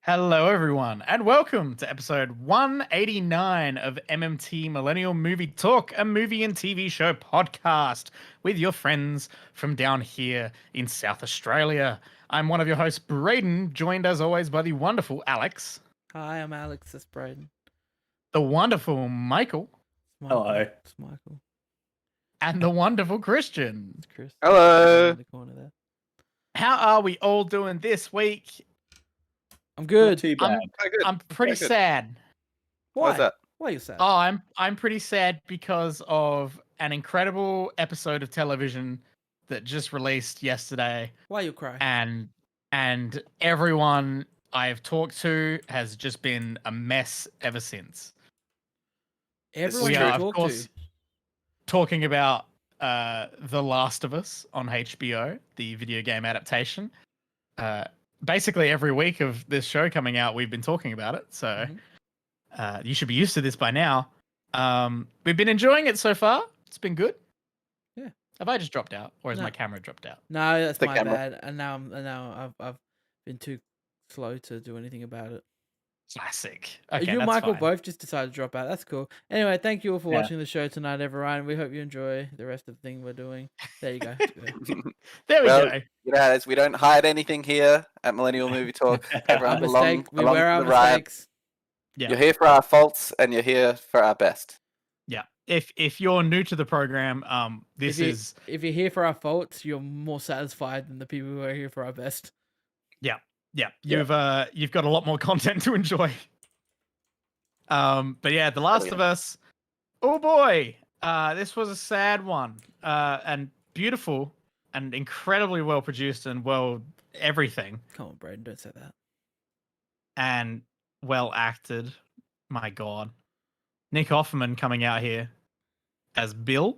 Hello, everyone, and welcome to episode 189 of MMT Millennial Movie Talk, a movie and TV show podcast with your friends from down here in South Australia. I'm one of your hosts, Braden, joined as always by the wonderful Alex. Hi, I'm Alex. That's Braden. The wonderful Michael. Hello. It's Michael. And the wonderful Christian. It's Chris. Hello. In the corner there. How are we all doing this week? I'm good. Not too bad. I'm pretty Very good. sad. Why? Why's that? Why are you sad? Oh, I'm pretty sad because of an incredible episode of television that just released yesterday, Why you cry? and everyone I've talked to has just been a mess ever since. Everyone We you are, of talk course, to. talking about The Last of Us on HBO, the video game adaptation. Basically, every week of this show coming out, we've been talking about it. So you should be used to this by now. We've been enjoying it so far. It's been good. Yeah. Have I just dropped out, or has No. my camera dropped out? No, that's The my camera. bad. And now I've been too slow to do anything about it. Classic. Okay, you and that's Michael fine. both just decided to drop out. That's cool. Anyway, thank you all for Yeah. watching the show tonight, everyone. We hope you enjoy the rest of the thing we're doing. There you go. There we Well, go. You know, as we don't hide anything here at Millennial Movie Talk. Our Everyone mistake. We along wear our the ride. mistakes. Yeah. You're here for our faults, and you're here for our best. Yeah. If you're new to the program, this is If you're here for our faults, you're more satisfied than the people who are here for our best. yeah. You've got a lot more content to enjoy. But yeah, The Last of Us. Oh boy, this was a sad one, and beautiful, and incredibly well produced and well everything, Come on, Braden, don't say that. and well acted. My God, Nick Offerman coming out here as Bill.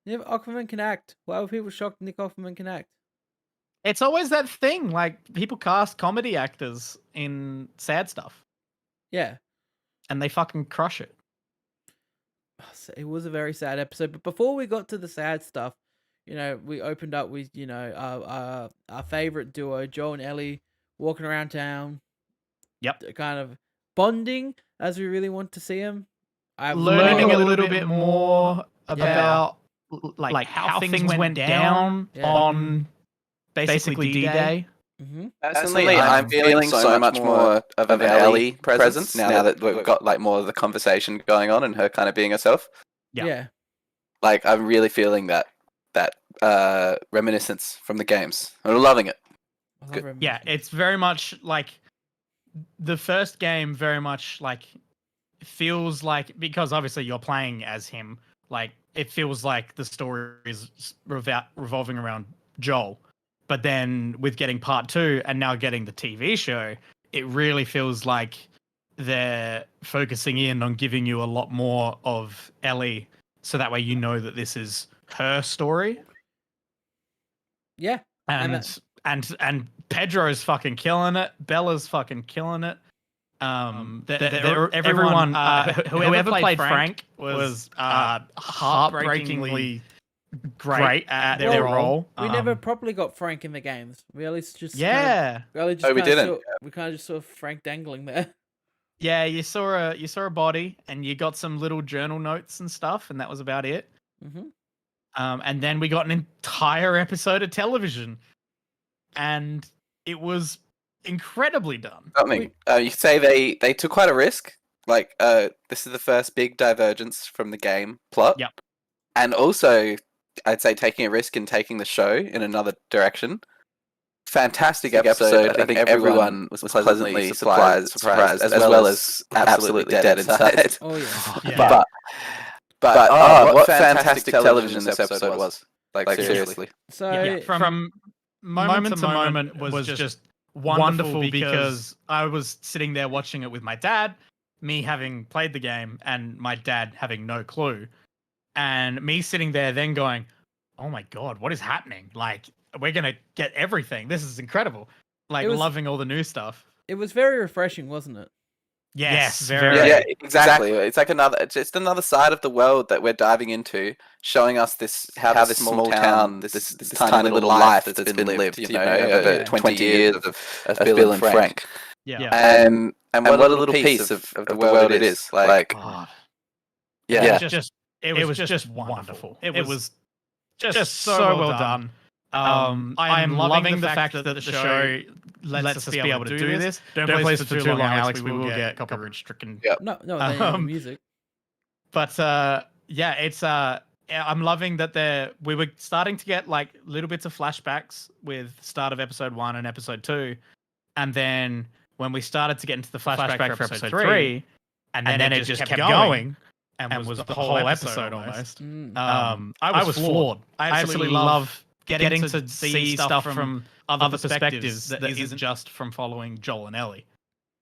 Nick Offerman can act. Why were people shocked Nick Offerman can act? It's always that thing, like people cast comedy actors in sad stuff, Yeah. and they fucking crush it. It was a very sad episode. But before we got to the sad stuff, we opened up with, our favorite duo, Joel and Ellie, walking around town. Yep. They're kind of bonding as we really want to see them. Learning a little bit more about like how things went down Yeah. on basically D-Day. Mm-hmm. Personally, I'm feeling so much more of an Ellie presence now that we've got like more of the conversation going on and her kind of being herself. Yeah. Yeah. Like I'm really feeling that reminiscence from the games. I'm loving it. I love Good. her Yeah, it's very much like the first game. Very much like feels like, because obviously you're playing as him. Like it feels like the story is revolving around Joel. But then with getting part 2 and now getting the TV show, it really feels like they're focusing in on giving you a lot more of Ellie, so that way you know that this is her story. Yeah. And Pedro's fucking killing it. Bella's fucking killing it. Everyone, whoever played Frank was heartbreakingly great at their role. We never properly got Frank in the games. We at least just Yeah. we didn't. We kind of just saw Frank dangling there. Yeah, you saw a body, and you got some little journal notes and stuff, and that was about it. Mm-hmm. And then we got an entire episode of television, and it was incredibly done. Something. You could say they took quite a risk. Like this is the first big divergence from the game plot. Yep. And also, I'd say taking a risk and taking the show in another direction. Fantastic episode. I think everyone was pleasantly surprised as well as absolutely dead inside. Oh yeah. Yeah. But what fantastic television this episode was. Like seriously. So Yeah, from moment to moment was just wonderful because I was sitting there watching it with my dad, me having played the game, and my dad having no clue. And me sitting there then going, oh my God, what is happening? Like, we're going to get everything. This is incredible. Like, loving all the new stuff. it was very refreshing, wasn't it? Yes, very. Yeah, exactly. It's like just another side of the world that we're diving into, showing us how this small town, this tiny little life that's been lived, over 20 years of Bill and Frank. Yeah. And what a little piece of the world it is. Like, God. yeah. It was just wonderful. It was just so well done. I am loving the fact that the show lets us be able to do this. Don't play this for too long, Alex. We will get copyright stricken. Yep. No, they need the music. But yeah, it's I'm loving that we were starting to get like little bits of flashbacks with start of episode 1 and episode 2, and then when we started to get into the flashback for episode 3, and then it just kept going and was the whole episode almost. I was floored. I absolutely love getting to see stuff from other perspectives that isn't just from following Joel and Ellie.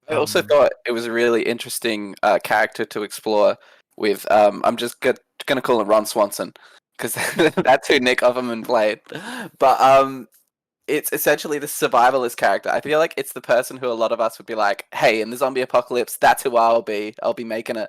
I also thought it was a really interesting character to explore with, I'm just going to call him Ron Swanson, because that's who Nick Offerman played. But it's essentially the survivalist character. I feel like it's the person who a lot of us would be like, hey, in the zombie apocalypse, that's who I'll be. I'll be making a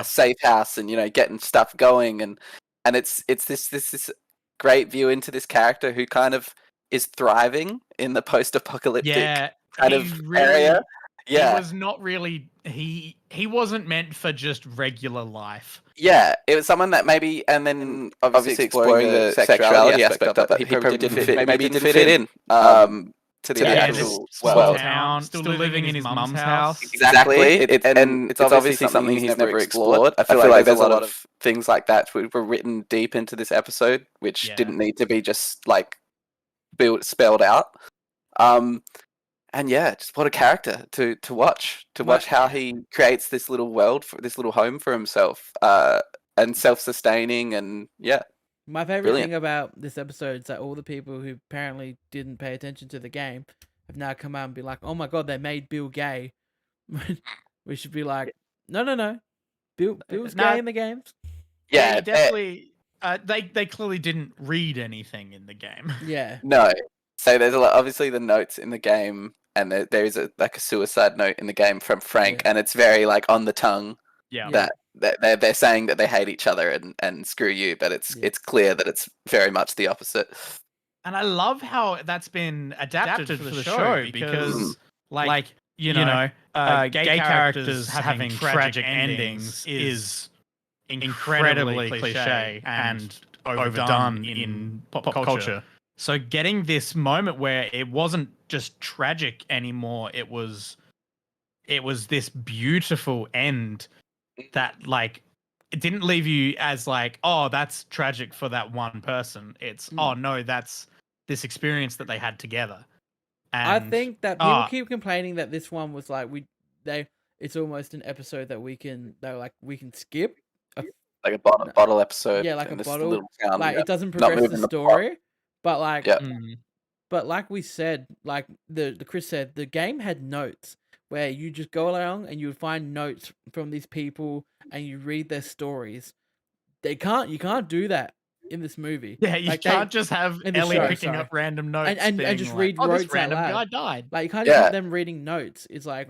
safe house and, getting stuff going. And it's this great view into this character who kind of is thriving in the post-apocalyptic kind of area. Yeah, he was not really. He wasn't meant for just regular life. Yeah, it was someone that maybe, and then obviously exploring the sexuality aspect of it, he probably didn't fit. Maybe he didn't fit in to the actual small town, still living in his mum's house. Exactly, and it's obviously something he's never explored. I feel like there's a lot of things like that were written deep into this episode, which didn't need to be just like spelled out. And yeah, just what a character to watch how he creates this little world, this little home for himself, and self-sustaining, and My favorite thing about this episode is that all the people who apparently didn't pay attention to the game have now come out and be like, "Oh my god, they made Bill gay." We should be like, "No, Bill's gay in the games." Yeah, they definitely. They clearly didn't read anything in the game. Yeah. No. So there's obviously the notes in the game, and there is a suicide note in the game from Frank, and it's very like on the tongue. Yeah. That they're saying that they hate each other and screw you, but it's clear that it's very much the opposite. And I love how that's been adapted for the show because, gay characters having tragic endings is incredibly cliche and overdone in pop culture. So getting this moment where it wasn't just tragic anymore, it was this beautiful end that it didn't leave you as like, oh, that's tragic for that one person. It's oh no, that's this experience that they had together. And I think that people keep complaining that this one was like it's almost an episode that we can skip. Like a bottle episode. Yeah, like a bottle. Town, it doesn't progress the story. But but like we said, like the Chris said, the game had notes where you just go along and you would find notes from these people and you read their stories. You can't do that in this movie. Yeah, you can't just have Ellie picking up random notes and just read this random guy died. Like you can't just have them reading notes. It's like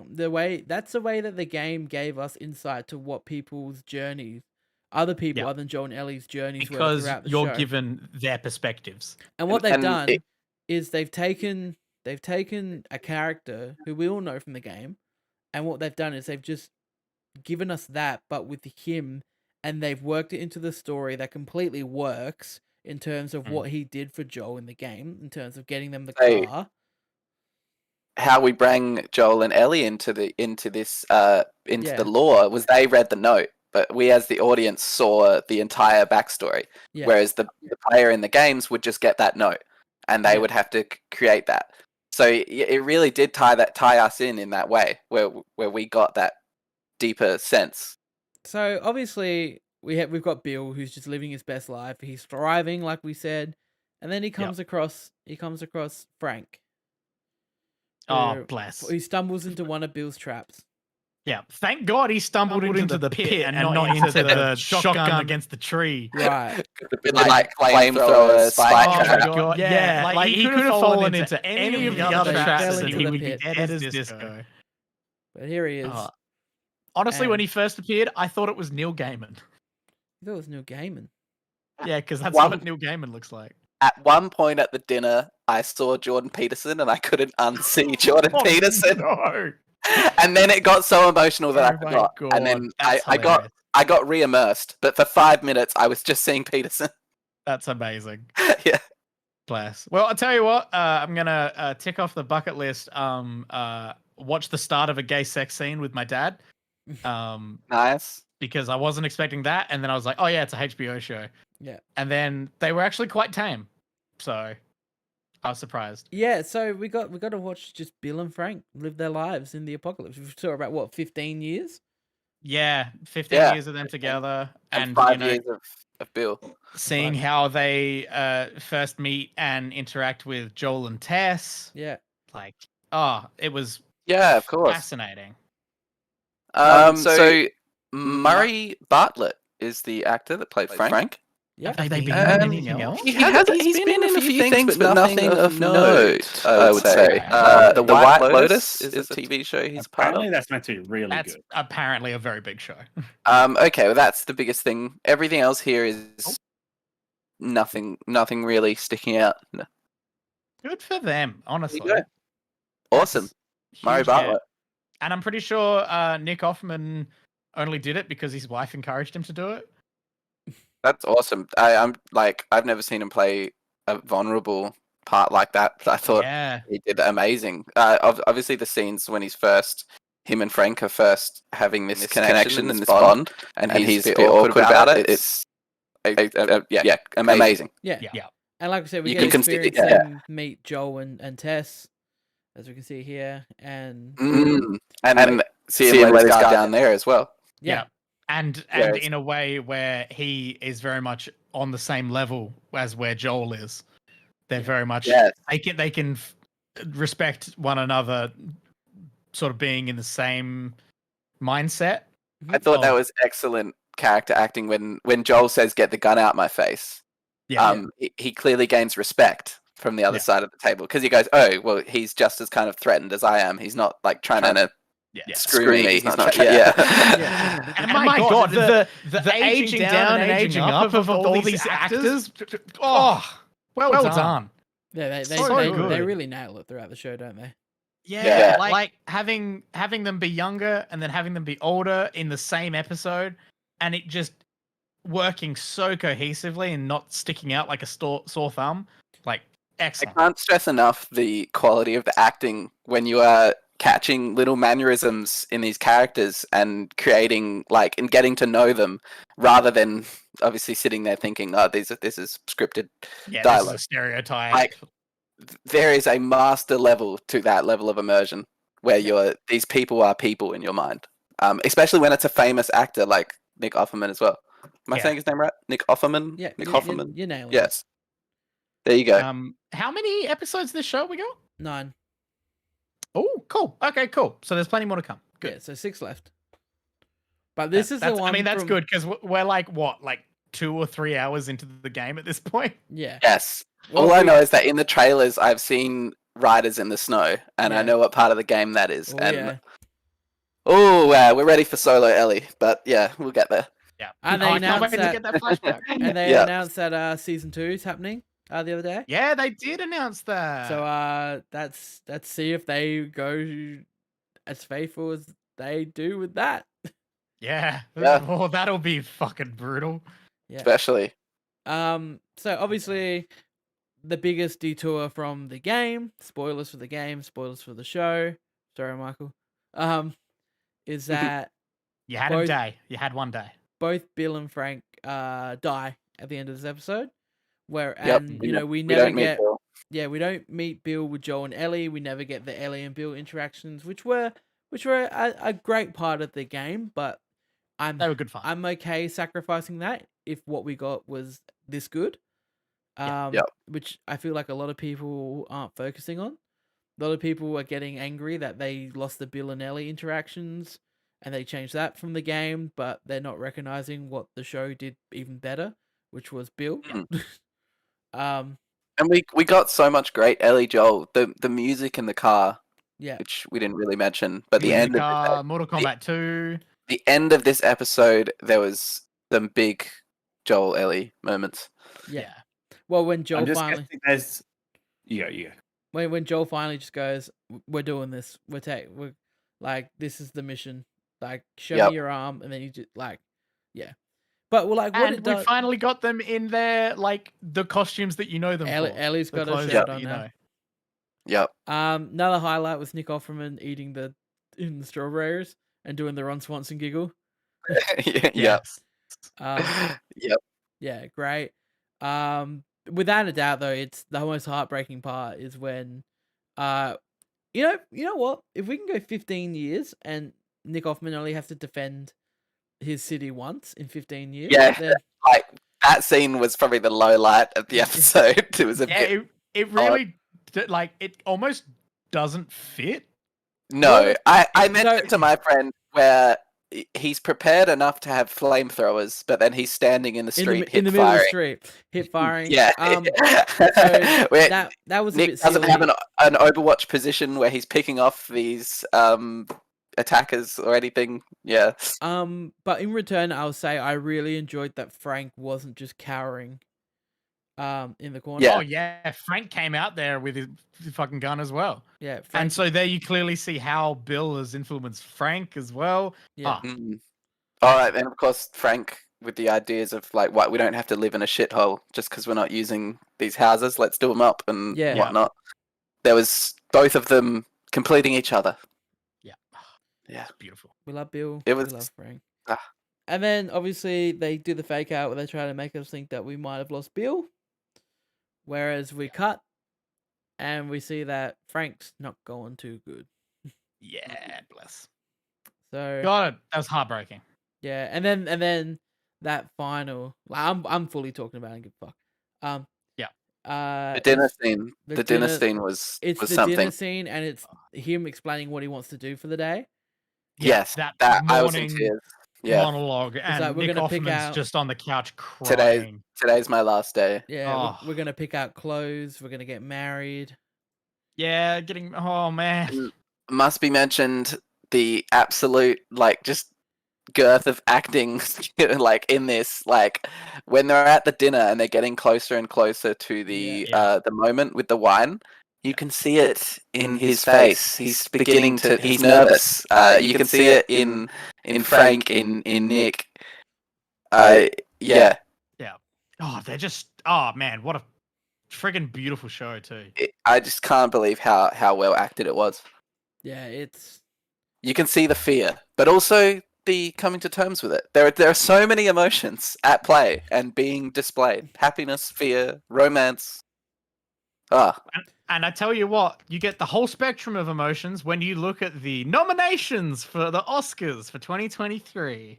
that's the way that the game gave us insight to what people's journeys. Other people other than Joel and Ellie's journeys were throughout the show. You're given their perspectives. And what they've done is they've taken a character who we all know from the game, and what they've done is they've just given us that, but with him, and they've worked it into the story that completely works in terms of what he did for Joel in the game, in terms of getting them the car. How we bring Joel and Ellie into the lore was they read the note. But we, as the audience, saw the entire backstory. Yeah. Whereas the player in the games would just get that note, and they would have to create that. So it really did tie us in that way, where we got that deeper sense. So obviously we've got Bill, who's just living his best life. He's thriving, like we said, and then he comes across Frank. Oh, bless! He stumbles into one of Bill's traps. Yeah, thank God he stumbled into the pit and not into the shotgun against the tree. Right. like flamethrower, spike trap. God. Yeah, like he could have fallen into any of the other traps and he would be dead as disco. But here he is. Honestly, when he first appeared, I thought it was Neil Gaiman. You thought it was Neil Gaiman? Yeah, because that's what Neil Gaiman looks like. At one point at the dinner, I saw Jordan Peterson and I couldn't unsee Jordan Peterson. No. And then it got so emotional that I Oh my forgot. God, And then that's I got re-immersed. But for 5 minutes, I was just seeing Peterson. That's amazing. Yeah. Bless. Well, I'll tell you what. I'm gonna tick off the bucket list. Watch the start of a gay sex scene with my dad. Nice. Because I wasn't expecting that, and then I was like, oh yeah, it's a HBO show. Yeah. And then they were actually quite tame, so I was surprised. Yeah, so we got to watch just Bill and Frank live their lives in the apocalypse. We saw about what 15 years. Yeah, 15 years of them together, and 5 years of Bill. Seeing how they first meet and interact with Joel and Tess. Yeah. Like, it was of course fascinating. So Murray Bartlett is the actor that played Frank. Yeah. Have they been in anything else? He's been in a few things, but nothing of note, I would say. The White Lotus is a TV show he's a part of. Apparently that's meant to be really That's good. apparently a very big show. Okay, well that's the biggest thing. Everything else here is nothing really sticking out. No. Good for them, honestly. There you go. Awesome. Murray Huge Bartlett. get. And I'm pretty sure Nick Offerman only did it because his wife encouraged him to do it. That's awesome. I'm like, I've never seen him play a vulnerable part like that. I thought he did amazing. Obviously, the scenes when him and Frank are first having this connection and this bond, and he's a bit awkward about it. It's amazing. Yeah. And like I said, we You get can experience see- them meet Joel and Tess, as we can see here, and and see him let his guard down there as well. yeah. And in a way where he is very much on the same level as where Joel is. They're very much they can respect one another, sort of being in the same mindset. I thought that was excellent character acting when Joel says, "Get the gun out my face." He clearly gains respect from the other side of the table because he goes, "Oh, well, he's just as kind of threatened as I am. He's not like trying to screw me. He's not And my God, the aging down and aging up of all these actors. Oh, well done. Yeah, they really nail it throughout the show, don't they? Yeah, like having them be younger and then having them be older in the same episode, and it just working so cohesively and not sticking out like a sore thumb. Like, excellent. I can't stress enough the quality of the acting when you are catching little mannerisms in these characters and creating and getting to know them rather than obviously sitting there thinking, oh, this is scripted dialogue. This is a stereotype. Like, there is a master level to that level of immersion where these people are people in your mind. Especially when it's a famous actor like Nick Offerman as well. Am I saying his name right? Nick Offerman? Yeah. Nick Offerman? You're nailing it. Yes. There you go. How many episodes of this show we got? 9. Oh, cool. Okay, cool. So there's plenty more to come. Good. Yeah, so 6 left. But this is the one. I mean, that's good because we're like 2 or 3 hours into the game at this point. Yeah. Yes. All I know is that in the trailers, I've seen Riders in the Snow, and I know what part of the game that is. We're ready for Solo Ellie, but yeah, we'll get there. Yeah. And they announced to get that flashback. And they announced that season 2 is happening the other day. Yeah, they did announce that. So let's see if they go as faithful as they do with that. Yeah. Well, that'll be fucking brutal. Yeah. Especially. So obviously the biggest detour from the game, spoilers for the game, spoilers for the show. Sorry, Michael. Is that you had a day. You had one day. Both Bill and Frank die at the end of this episode. We don't meet Bill with Joel and Ellie. We never get the Ellie and Bill interactions, which were a great part of the game, but they were good fun. I'm okay sacrificing that if what we got was this good. Which I feel like a lot of people aren't focusing on. A lot of people are getting angry that they lost the Bill and Ellie interactions and they changed that from the game, but they're not recognizing what the show did even better, which was Bill. And we got so much great Ellie Joel, the music in the car, which we didn't really mention, but the end of Mortal Kombat 2. The end of this episode, there was some big Joel Ellie moments. Yeah. Well, when I'm Joel just finally, guessing there's. Yeah. when Joel finally just goes, "We're doing this. We're like, this is the mission. Like, show Yep. me your arm," and then you just like, yeah. But well, like what And it we does. finally got them in their like the costumes that you know them for. Ellie's The got a clothes shirt that on you now. know. Yep. Another highlight was Nick Offerman eating the strawberries and doing the Ron Swanson giggle. Yep. Yes. Yep. Yeah, great. Without a doubt, though, it's the most heartbreaking part is when, you know what? If we can go 15 years and Nick Offerman only has to defend his city once in 15 years, Yeah. then Like that scene was probably the low light of the episode. It was a Yeah, bit. it really like it almost doesn't fit. No, Well, I mentioned to my friend where he's prepared enough to have flamethrowers, but then he's standing in the street, in the middle of the firing. street, hit firing. Yeah. Where that was a Nick bit doesn't silly. have an Overwatch position where he's picking off these attackers or anything. Yeah. But in return, I'll say I really enjoyed that Frank wasn't just cowering in the corner. Yeah. Oh yeah, Frank came out there with his fucking gun as well. Yeah, Frank. And so there you clearly see how Bill has influenced Frank as well. Yeah. All right, and of course Frank with the ideas of like, what, we don't have to live in a shithole just because we're not using these houses. Let's do them up and Yeah. whatnot. There was both of them completing each other. Yeah. Yeah. It's beautiful. We love Bill. It We was- love Frank. Ah. And then obviously they do the fake out where they try to make us think that we might have lost Bill. Whereas we cut and we see that Frank's not going too good. Yeah, bless. So God, that was heartbreaking. yeah, and then that final, like, I'm fully talking about it, and give a fuck. The dinner it's scene. the The dinner dinner- scene was the something. dinner scene, and it's him explaining what he wants to do for the day. Yeah, Yes, that I was in morning tears. Yeah, monologue, and like, we're Nick gonna pick Offerman's out- just on the couch crying. today's my last day. Yeah, Oh. we're gonna pick out clothes. We're gonna get married. Yeah, getting oh man. Mm. Must be mentioned the absolute like just girth of acting like in this, like when they're at the dinner and they're getting closer and closer to the Yeah. the moment with the wine. You can see it in his face. He's beginning to. He's nervous. You can see it in Frank, in Nick. Yeah. Oh, they're just oh man, what a friggin' beautiful show too. I just can't believe how well acted it was. Yeah, it's You can see the fear, but also the coming to terms with it. There are so many emotions at play and being displayed: happiness, fear, romance. And I tell you what, you get the whole spectrum of emotions when you look at the nominations for the Oscars for 2023.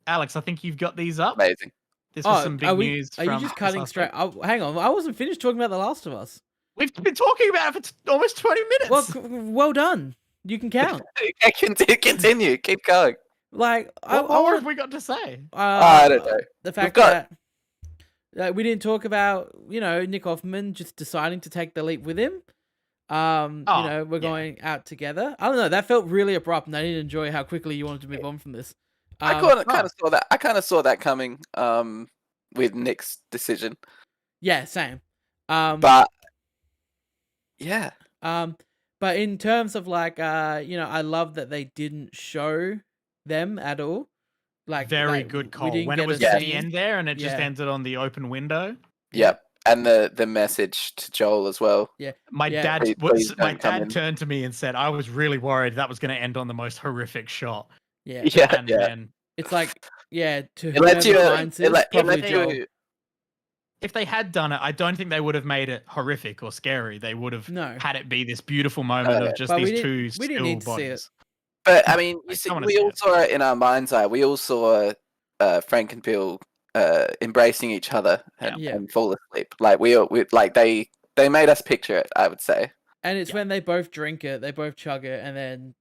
Alex, I think you've got these up. Amazing. This was some big news. Are you from just this cutting last straight? week. Oh, hang on, I wasn't finished talking about The Last of Us. We've been talking about it for almost 20 minutes. Well done. You can count. Continue. Keep going. Like, what more have we got to say? I don't know. The fact got- that we didn't talk about, Nick Offerman just deciding to take the leap with him. We're going out together. I don't know. That felt really abrupt, and I didn't enjoy how quickly you wanted to move on from this. I kind of saw that. I kind of saw that coming. With Nick's decision. Yeah, same. But yeah. But in terms of like, I love that they didn't show them at all. Like, Very like, good we call. didn't When get it was a at the scene. end there and it just Yeah. ended on the open window. Yep. And the message to Joel as well. My Yeah. dad Please my don't come dad in. turned to me and said, I was really worried that was going to end on the most horrific shot. Yeah. Yeah. And Yeah. then It's like, to It whoever lets you. finds this, probably Joel. if they had done it, I don't think they would have made it horrific or scary. They would have No. had it be this beautiful moment No. of just But we these didn't- two we didn't still need to see it. bodies. But I mean, I you see, don't wanna we see all it. saw it in our mind's eye. We all saw Frank and Bill embracing each other and, Yeah. and fall asleep. Like we like they made us picture it. I would say. And it's Yeah. when they both drink it, they both chug it, and then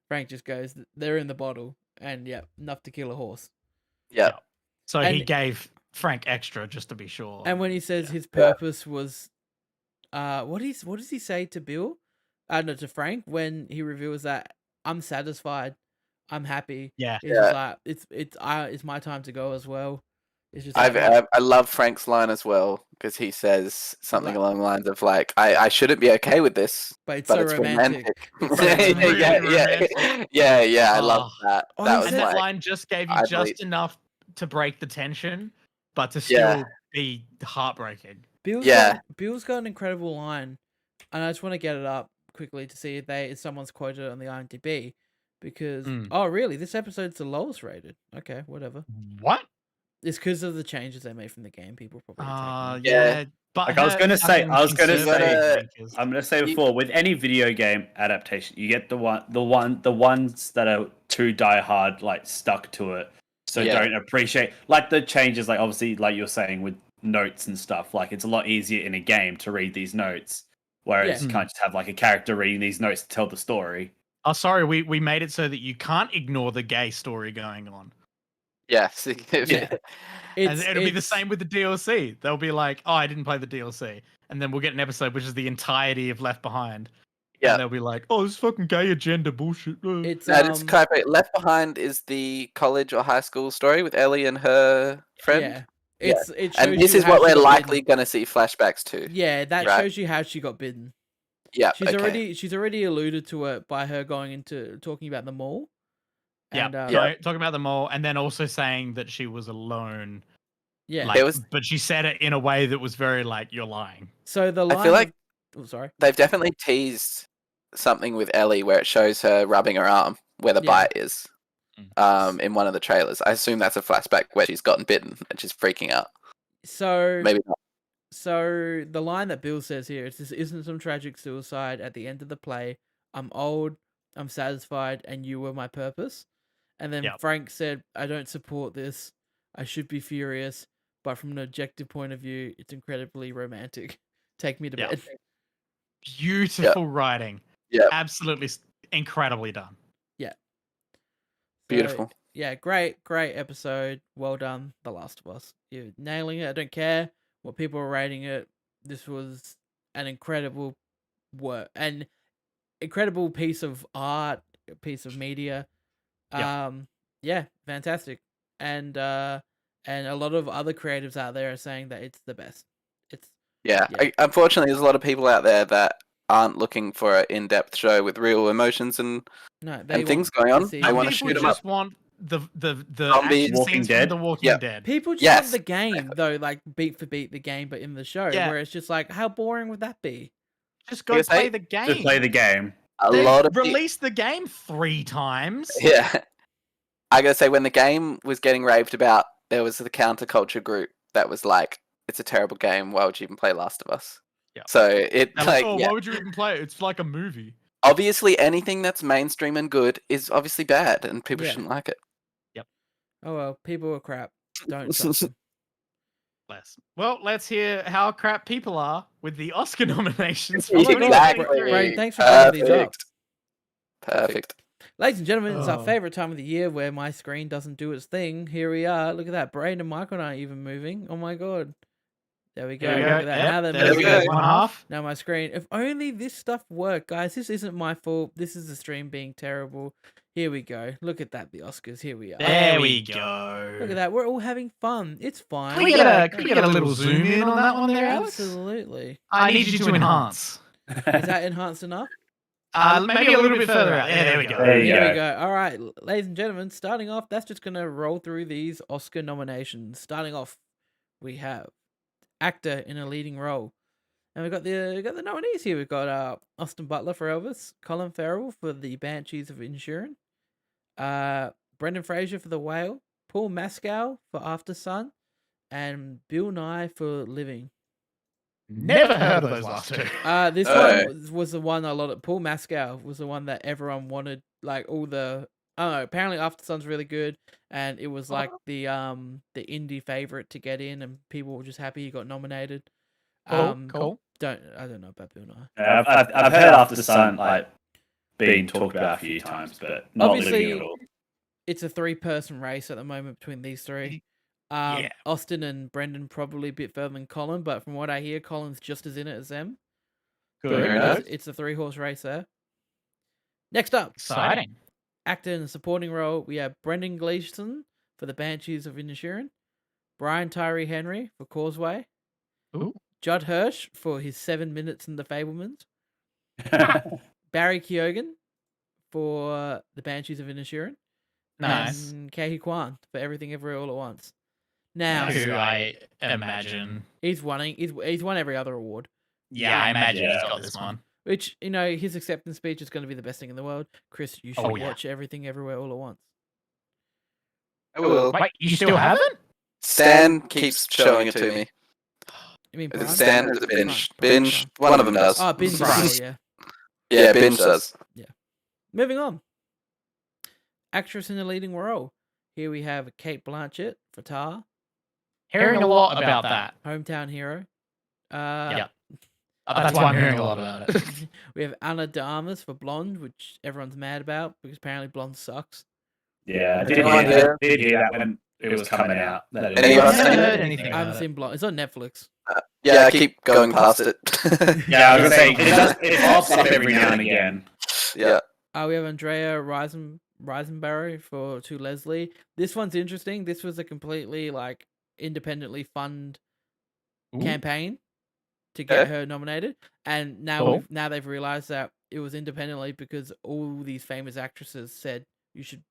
Frank just goes, they're in the bottle, and enough to kill a horse. Yeah. So he And- gave Frank extra just to be sure. And when he says his purpose was, what does he say to Bill? No, to Frank when he reveals that I'm satisfied, I'm happy. Yeah. He's just like it's my time to go as well. It's just like, I love Frank's line as well because he says something along the lines of like, "I shouldn't be okay with this, but it's but so it's romantic. romantic." It's so romantic. Yeah. I love Oh. that. Oh, That he was And said- that like, line just gave you I just believe- enough to break the tension, but to Yeah. still be heartbreaking. Bill's got an incredible line, and I just want to get it up quickly to see if someone's quoted it on the IMDb, because oh really, this episode's the lowest rated. Okay, whatever. What? It's because of the changes they made from the game. People probably are taking it. Yeah. But Like I was gonna say I'm gonna say before, with any video game adaptation, you get the ones that are too diehard, like stuck to it, so don't appreciate like the changes. Like obviously, like you're saying with notes and stuff, like it's a lot easier in a game to read these notes, whereas you can't just have like a character reading these notes to tell the story. Oh, sorry, we made it so that you can't ignore the gay story going on. Yes. And it'll be the same with the DLC. They'll be like, "Oh, I didn't play the DLC," and then we'll get an episode which is the entirety of Left Behind. Yeah. And they'll be like, "Oh, this fucking gay agenda bullshit." It's it's kind of Left Behind is the college or high school story with Ellie and her friend. Yeah. It shows And this you is how what she we're got likely bitten. going to see flashbacks to. Yeah, that right? shows you how she got bitten. Yeah. She's already alluded to it by her going into talking about the mall. Yeah, And, talking about them all, and then also saying that she was alone. Yeah, Like, but she said it in a way that was very like, "You're lying." So the line. I feel like sorry. They've definitely teased something with Ellie where it shows her rubbing her arm where the bite is. In one of the trailers, I assume that's a flashback where she's gotten bitten and she's freaking out. So maybe not. So the line that Bill says here is, "This isn't some tragic suicide at the end of the play. I'm old, I'm satisfied, and you were my purpose." And then Frank said, "I don't support this. I should be furious, but from an objective point of view, it's incredibly romantic. Take me to bed." Beautiful writing. Yeah. Absolutely incredibly done. Yeah. Beautiful. Yeah, great episode. Well done, The Last of Us. You're nailing it. I don't care what people are rating it. This was an incredible work, an incredible piece of art, a piece of media. Yeah, fantastic. And a lot of other creatives out there are saying that it's the best. Unfortunately, there's a lot of people out there that aren't looking for an in-depth show with real emotions and things going on. They want to shoot 'em up. Want the action scenes from The Walking Dead. People just want the game though, like beat for beat the game, but in the show, where it's just like, how boring would that be? Just go play the game. Just play the game. They've released the game 3 times. Yeah. I gotta say, when the game was getting raved about, there was the counterculture group that was like, "It's a terrible game. Why would you even play Last of Us?" Yeah. So why would you even play it? It's like a movie. Obviously, anything that's mainstream and good is obviously bad, and people shouldn't like it. Yep. Oh well, people are crap. Don't trust them. Well, let's hear how crap people are with the Oscar nominations. Exactly. Right, thanks for bringing these up. Perfect. Ladies and gentlemen, it's our favorite time of the year where my screen doesn't do its thing. Here we are. Look at that. Brain and Michael aren't even moving. Oh my god. There we go. Look at that. Now they're moving. There we go. 1/2. Now my screen. If only this stuff worked, guys. This isn't my fault. This is the stream being terrible. Here we go. Look at that. The Oscars. Here we are. There we go. Look at that. We're all having fun. It's fine. Can we get a little zoom in on that one there, Alex? Absolutely. I need you to enhance. Is that enhanced enough? Maybe a little bit further out. Yeah, there we go. There you Here we go. All right, ladies and gentlemen, starting off, that's just going to roll through these Oscar nominations. Starting off, we have actor in a leading role. And we've got the nominees here. We've got Austin Butler for Elvis, Colin Farrell for The Banshees of Inisherin, Brendan Fraser for The Whale, Paul Mescal for After Sun, and Bill Nye for Living. Never heard of those last 2. This one was the one a lot of Paul Mescal was the one that everyone wanted. Like all the apparently After Sun's really good, and it was like the indie favorite to get in, and people were just happy he got nominated. Cool. I don't know about Bill Nye. I've heard After Sun like being talked about a few times, but not Obviously, living at all. It's a 3-person race at the moment between these 3. Austin and Brendan probably a bit further than Colin, but from what I hear, Colin's just as in it as them. Good. It's a 3-horse race there. Next up, Exciting. Actor in a supporting role, we have Brendan Gleeson for The Banshees of Inisherin, Brian Tyree Henry for Causeway. Ooh. Judd Hirsch for his 7 minutes in The Fabelmans. Barry Keoghan for The Banshees of Inisherin. Nice. And Kehi Kwan for Everything Everywhere All at Once. Now, Who I imagine. he's won every other award. Yeah, I imagine he's got this one. Which, his acceptance speech is going to be the best thing in the world. Chris, you should watch Everything Everywhere All at Once. I will. Wait, you still haven't? Stan keeps showing it to me. You mean Is it Brian? Stan or is it Binge? Brian. Binge. One of them does. Oh, Binge, Right. yeah. Yeah, Binge does. Moving on. Actress in a leading role. Here we have Kate Blanchett for Tar, Hearing a lot about that. Hometown Hero. Yeah. That's why I'm hearing a lot about it. We have Anna de Armas for Blonde, which everyone's mad about because apparently Blonde sucks. Yeah, I did hear that when it was coming out. Anyone I haven't seen heard it? anything I haven't about it. seen Blonde. It's on Netflix. Yeah, I keep going past it. Yeah, I was going to say, it pops up every now and again. Yeah. We have Andrea Risenberry for To Leslie. This one's interesting. This was a completely independently funded campaign to get her nominated, and now they've realized that it was independently because all these famous actresses said you should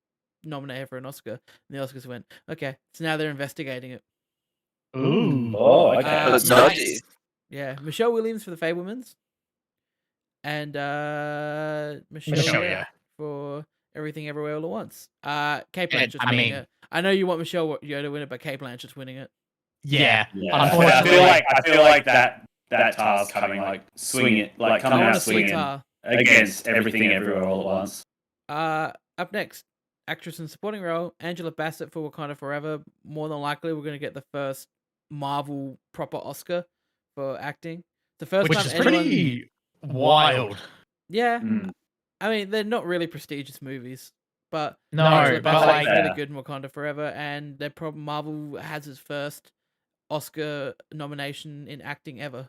nominate her for an Oscar, and the Oscars went okay. So now they're investigating it. Ooh. Oh, okay. But it's dodgy. Yeah, Michelle Williams for The Fabelmans, and Michelle, yeah. for Everything Everywhere All at Once. Kate Blanchett's I winning mean- it. I know you want Michelle Yeoh to win it, but Kate Blanchett's winning it. Yeah. Unfortunately, I feel like that Tar's coming coming I out want to see swinging Tar. against Everything Everywhere All at Once. Up next, actress in supporting role, Angela Bassett for Wakanda Forever. More than likely, we're going to get the first Marvel proper Oscar for acting. The first Which time is anyone... pretty wild. Yeah. Mm. I mean, they're not really prestigious movies, but No, Angela but Bassett's like- really good in Wakanda Forever, and Marvel has its first Oscar nomination in acting ever.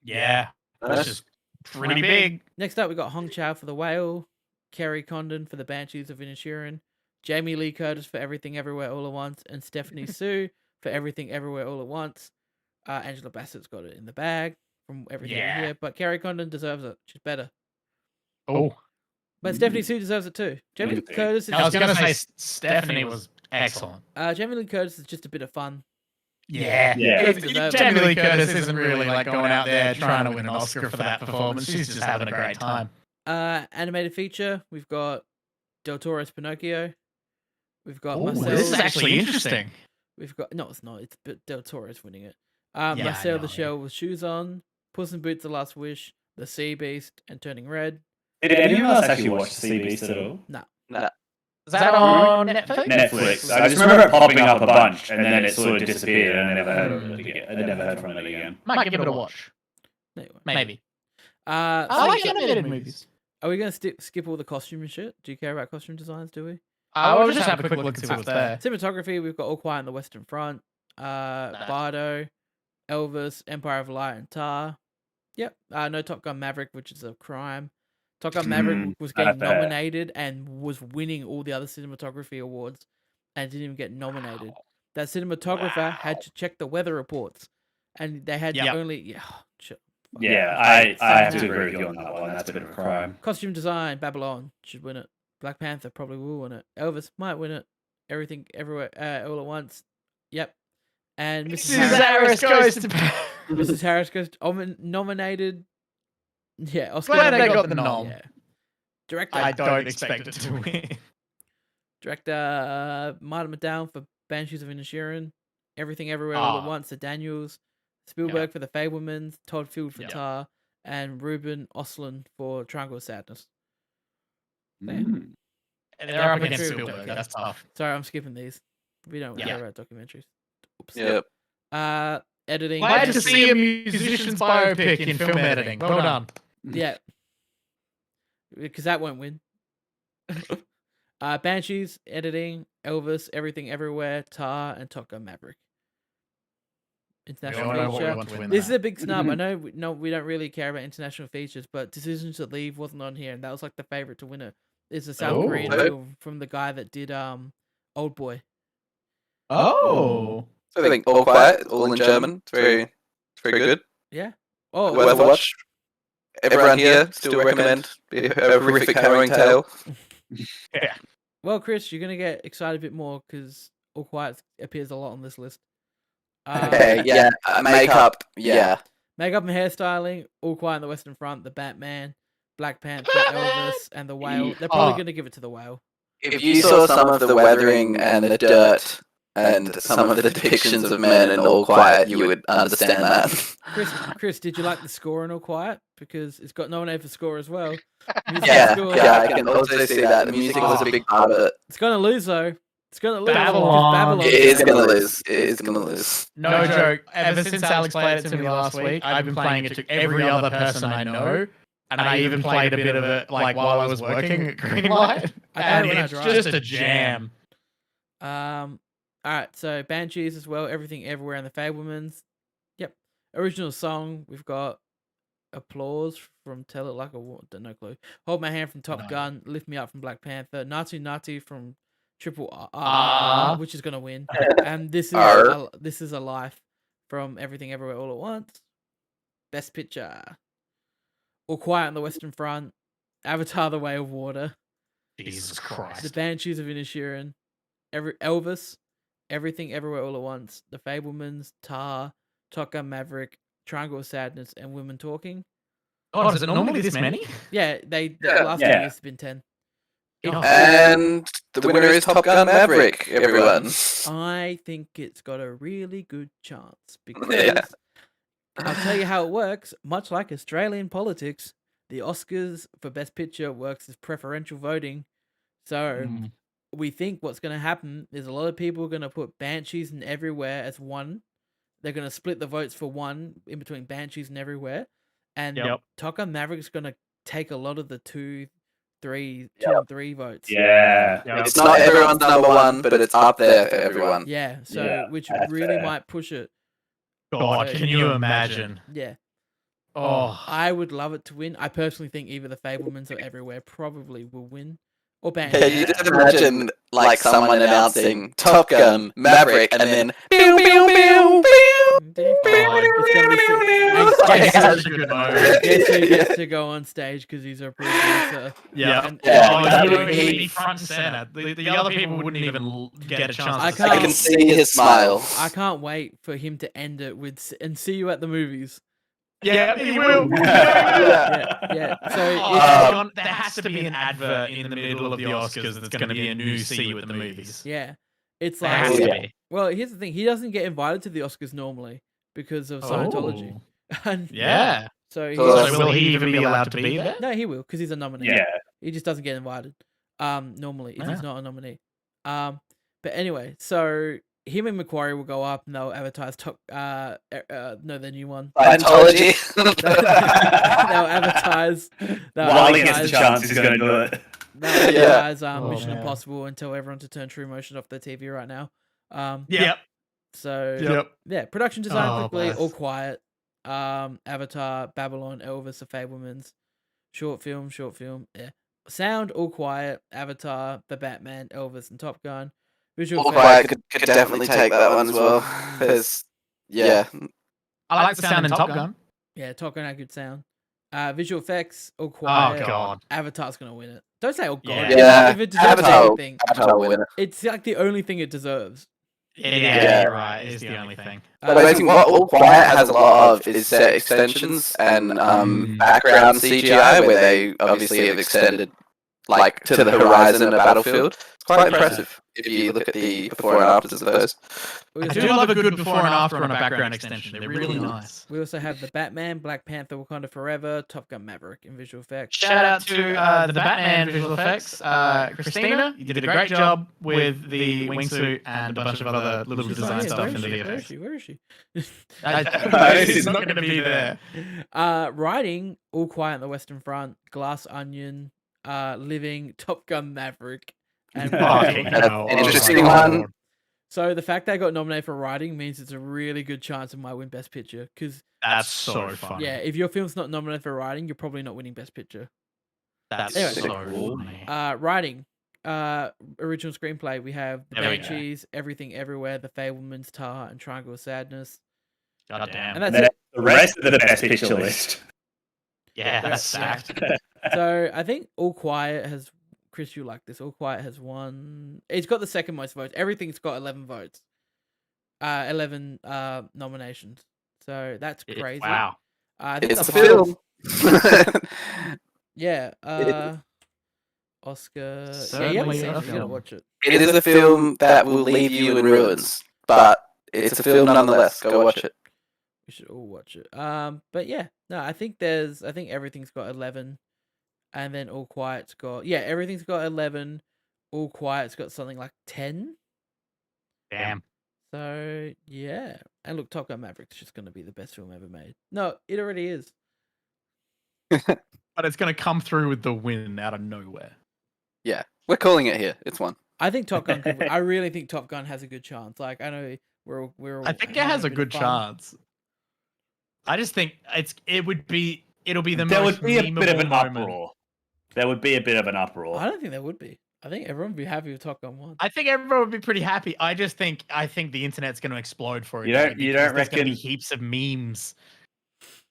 Yeah. Which is pretty big. Next up, we got Hong Chow for The Whale, Kerry Condon for The Banshees of Inisherin, Jamie Lee Curtis for Everything Everywhere All at Once, and Stephanie Sue for Everything Everywhere All at Once. Angela Bassett's got it in the bag from everything Yeah. here, but Kerry Condon deserves it. She's better. Oh. But Stephanie Sue deserves it too. Jamie Lee Okay. Curtis is I was going to say Stephanie was excellent. Jamie Lee Curtis is just a bit of fun. Yeah. Yeah. Jamie Lee Curtis isn't really going out there trying to win an Oscar for that performance. She's just having a great time. Animated feature, we've got Del Toro's Pinocchio. We've got Ooh, Marcel. this is actually interesting. We've got it's not. It's Del Toro's winning it. I Marcel know. the Shell with Shoes On, Puss in Boots: The Last Wish, The Sea Beast, and Turning Red. Did anyone else actually watch the Sea Beast at all? Is that on Netflix? Netflix. I just remember it popping up a bunch, and then it sort of disappeared, and I never heard of it again. I never heard from it again. Might give it a watch. Anyway. Maybe. I I like animated movies. Are we gonna skip all the costume and shit? Do you care about costume designs? Do we? We'll just have a quick look and see what's there. Cinematography, we've got All Quiet on the Western Front, Bardo, Elvis, Empire of Light, and Tar. Yep. No Top Gun Maverick, which is a crime. Top Gun Maverick was getting nominated and was winning all the other cinematography awards and didn't even get nominated. That cinematographer had to check the weather reports, and they had only shit. Yeah, I have to agree with you on that one. That's a bit of a crime. Costume design, Babylon should win it. Black Panther probably will win it. Elvis might win it. Everything, Everywhere, All at Once. Yep. And Mrs. Harris goes to. Mrs. Harris goes nominated. Yeah, Oscar. Glad they nominated. got the nom. Yeah. Director. I don't expect it to win. Director Martin McDowell for Banshees of Inisherin. Everything Everywhere All at Once. The Daniels. Spielberg for The Fabelmans. Todd Field for Tar. And Ruben Östlund for Triangle of Sadness. And they're up against Spielberg. That's tough. Sorry, I'm skipping these. We don't care about documentaries. Oops. Yep. Editing. Glad to see a musician's biopic in film editing. Well done. Yeah. Because that won't win. Banshees, editing, Elvis, Everything Everywhere, Tar, and Top Gun Maverick. International feature. This is a big snub. I know we don't really care about international features, but Decision to Leave wasn't on here, and that was like the favorite to win it. It's a South Korean film from the guy that did Old Boy. Oh. I think All Quiet, all in German. It's very good. Yeah. Oh, Worth a watch. Everyone here still recommend. Be a horrific, harrowing tale. Yeah. well, Chris, you're gonna get excited a bit more because All Quiet appears a lot on this list. Okay, yeah. Makeup, yeah. Makeup and hairstyling, All Quiet on the Western Front, The Batman, Black Panther, Elvis, and The Whale. They're probably going to give it to The Whale. If you saw some of the weathering and the dirt and some of the depictions of men in All Quiet, you would understand that. Chris, did you like the score in All Quiet? Because it's got nominated for score as well. Yeah, I can also see that. The music was a big part of it. It's going to lose, though. It's going to lose. Babylon. It is going to lose. It is going to lose. No joke. Ever since Alex played it to me last week, I've been playing it to every other person I know. And I even played a bit of it like while I was working at Greenlight. And it's just a jam. All right, so Banshees as well. Everything, Everywhere, and The Fabelmans. Yep. Original song. We've got Applause from Tell It Like a War. No clue. Hold My Hand from Top Gun. Lift Me Up from Black Panther. Natu Natu from Triple R, which is gonna win. And this is a Life from Everything Everywhere All at Once. Best Picture. All Quiet on the Western Front. Avatar: The Way of Water. Jesus Christ. The Banshees of Inisherin. Elvis. Everything Everywhere All at Once. The Fabelmans. Tar. Top Gun Maverick. Triangle of Sadness, and Women Talking. Oh, is it normally this many? Yeah, the last one has been 10. And the winner is Top Gun Maverick, everyone. I think it's got a really good chance because I'll tell you how it works. Much like Australian politics, the Oscars for Best Picture works as preferential voting. So we think what's going to happen is a lot of people are going to put Banshees and Everywhere as one. They're going to split the votes for one in between Banshees and Everywhere. And Top Gun Maverick's going to take a lot of the 2 and 3 votes. Yeah. It's not everyone's number one, but it's up there for everyone. Yeah, so which really might push it. God, can you imagine? Yeah. Oh, I would love it to win. I personally think either The Fabelmans or Everywhere probably will win. Or Can you just imagine like someone announcing Top Gun Maverick and then pew pew pew pew. Guess who gets to go on stage because he's a producer. He'd be front and center. The other people wouldn't even get a chance. I can see his smile. I can't wait for him to end it with "and see you at the movies." Yeah, he will. Yeah. So there has to be an advert in the middle of the Oscars that's going to be a new "See You at the Movies." Yeah, it's like. Well, here's the thing: he doesn't get invited to the Oscars normally because of Scientology. So will he even be allowed to be there? No, he will because he's a nominee. Yeah, he just doesn't get invited. Normally, if he's not a nominee. But anyway, so him and Macquarie will go up and they'll advertise their new one. Scientology. They'll advertise. While he gets the chance, he's going to do it. They'll advertise Mission Impossible and tell everyone to turn True Motion off their TV right now. So production design quickly, All Quiet, Avatar, Babylon, Elvis, The Fabelmans, short film, sound, All Quiet, Avatar, The Batman, Elvis, and Top Gun. Visual All Quiet could definitely take that one as well. I like the sound in Top Gun. Yeah, Top Gun had good sound. Visual effects, All Quiet. Oh God, Avatar's gonna win it. Don't say oh God. Yeah, if it deserves anything, Avatar will win it. It's like the only thing it deserves. Yeah, you're right. It's the only thing. But I think what All Quiet has a lot of is set extensions and background CGI, where they obviously have extended like to the horizon of a battlefield. It's quite impressive if you look at the before and afters of those. I do love a good before and after on a background extension. They're really nice. We also have the Batman, Black Panther, Wakanda Forever, Top Gun Maverick in visual effects. Shout out to the Batman visual effects. Christina, you did a great job with the wingsuit and a bunch of other little design stuff in the VFX. Where is she? She's not going to be there. Writing, All Quiet on the Western Front, Glass Onion, Living, Top Gun Maverick, and an interesting one. So the fact they got nominated for writing means it's a really good chance it might win Best Picture. Because that's so fun. Yeah, if your film's not nominated for writing, you're probably not winning Best Picture. That's so cool. Writing, original screenplay, we have The There we go. Banshees, Everything Everywhere, The Fabelmans, Tar, and Triangle of Sadness. God damn. And that's then it. the rest of the best picture list. Yeah, that's Yeah. stacked. So I think All Quiet has. Chris, you like this? All Quiet has won. It's got the second most votes. Everything's got 11 votes. 11 nominations. So that's crazy. Wow. I think It's the a film. Yeah. Oscar. Yeah, you haven't Certainly seen a it. You gotta film. watch it. It is a film that will leave you in ruins, but it's a film nonetheless. Go watch it. We should all watch it. But yeah, no, I think everything's got 11, and then All Quiet's got everything's got 11. All Quiet's got something like 10. Damn. So yeah, and look, Top Gun Maverick's just gonna be the best film ever made. No, it already is. But it's going to come through with the win out of nowhere. Yeah, we're calling it here. It's one. I think Top Gun. I really think Top Gun has a good chance. Like I know we're all I think it having has a bit of good fun. chance. I just think it'll be the There most would be a bit of an memeable moment. uproar. There would be a bit of an uproar. I don't think there would be. I think everyone would be happy with Top Gun 1. I think everyone would be pretty happy. I think the internet's going to explode for it. You don't there's going to reckon- be heaps of memes.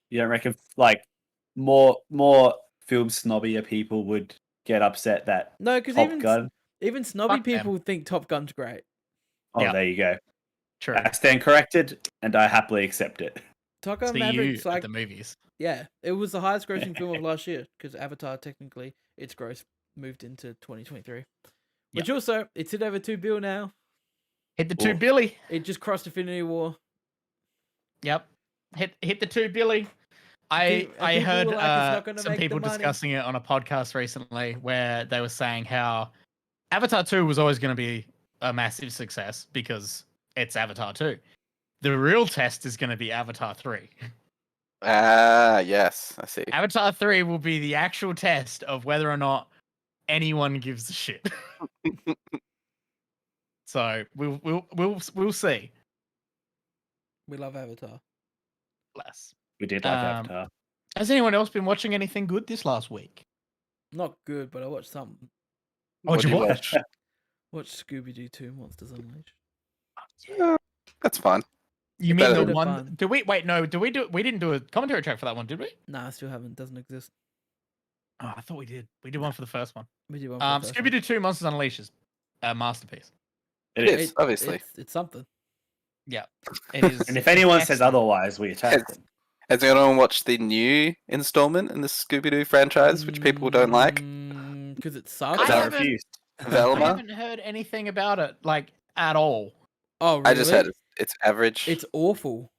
You don't reckon like more film snobbier people would get upset that No, because Top Gun? even snobby Fuck them. people think Top Gun's great. Oh, Yeah. there you go. True. I stand corrected, and I happily accept it. Top See Gun you Maverick's at like the movies. it was the highest grossing film of last year because Avatar technically its gross moved into 2023. Which also it's hit over $2 billion now. Hit the 2 Ooh. billy. It just crossed Infinity War. Yep. Hit the 2 billy. I people heard were like, "It's not gonna some make the people money." discussing it on a podcast recently where they were saying how Avatar 2 was always going to be a massive success because it's Avatar 2. The real test is going to be Avatar 3. Ah, yes, I see. Avatar 3 will be the actual test of whether or not anyone gives a shit. So we'll see. We love Avatar. Less. We did like Avatar. Has anyone else been watching anything good this last week? Not good, but I watched something. What'd you watch? Watched Scooby Doo 2 Monsters Unleashed. That's fine. You mean better the than one? fun. Do we wait? No, we didn't do a commentary track for that one, did we? Nah, I still haven't. Doesn't exist. Oh, I thought we did. We did one for the first one. We did one. for the first Scooby Doo 2 Monsters Unleashed is a masterpiece. It one. is, obviously. It's something. Yeah, it is. And if anyone says excellent. otherwise, we attack them. Has anyone watched the new installment in the Scooby-Doo franchise, which people don't like? Because it I sucks. I haven't- refused. I Velma? haven't heard anything about it, like at all. Oh, really? I just heard it's average. It's awful.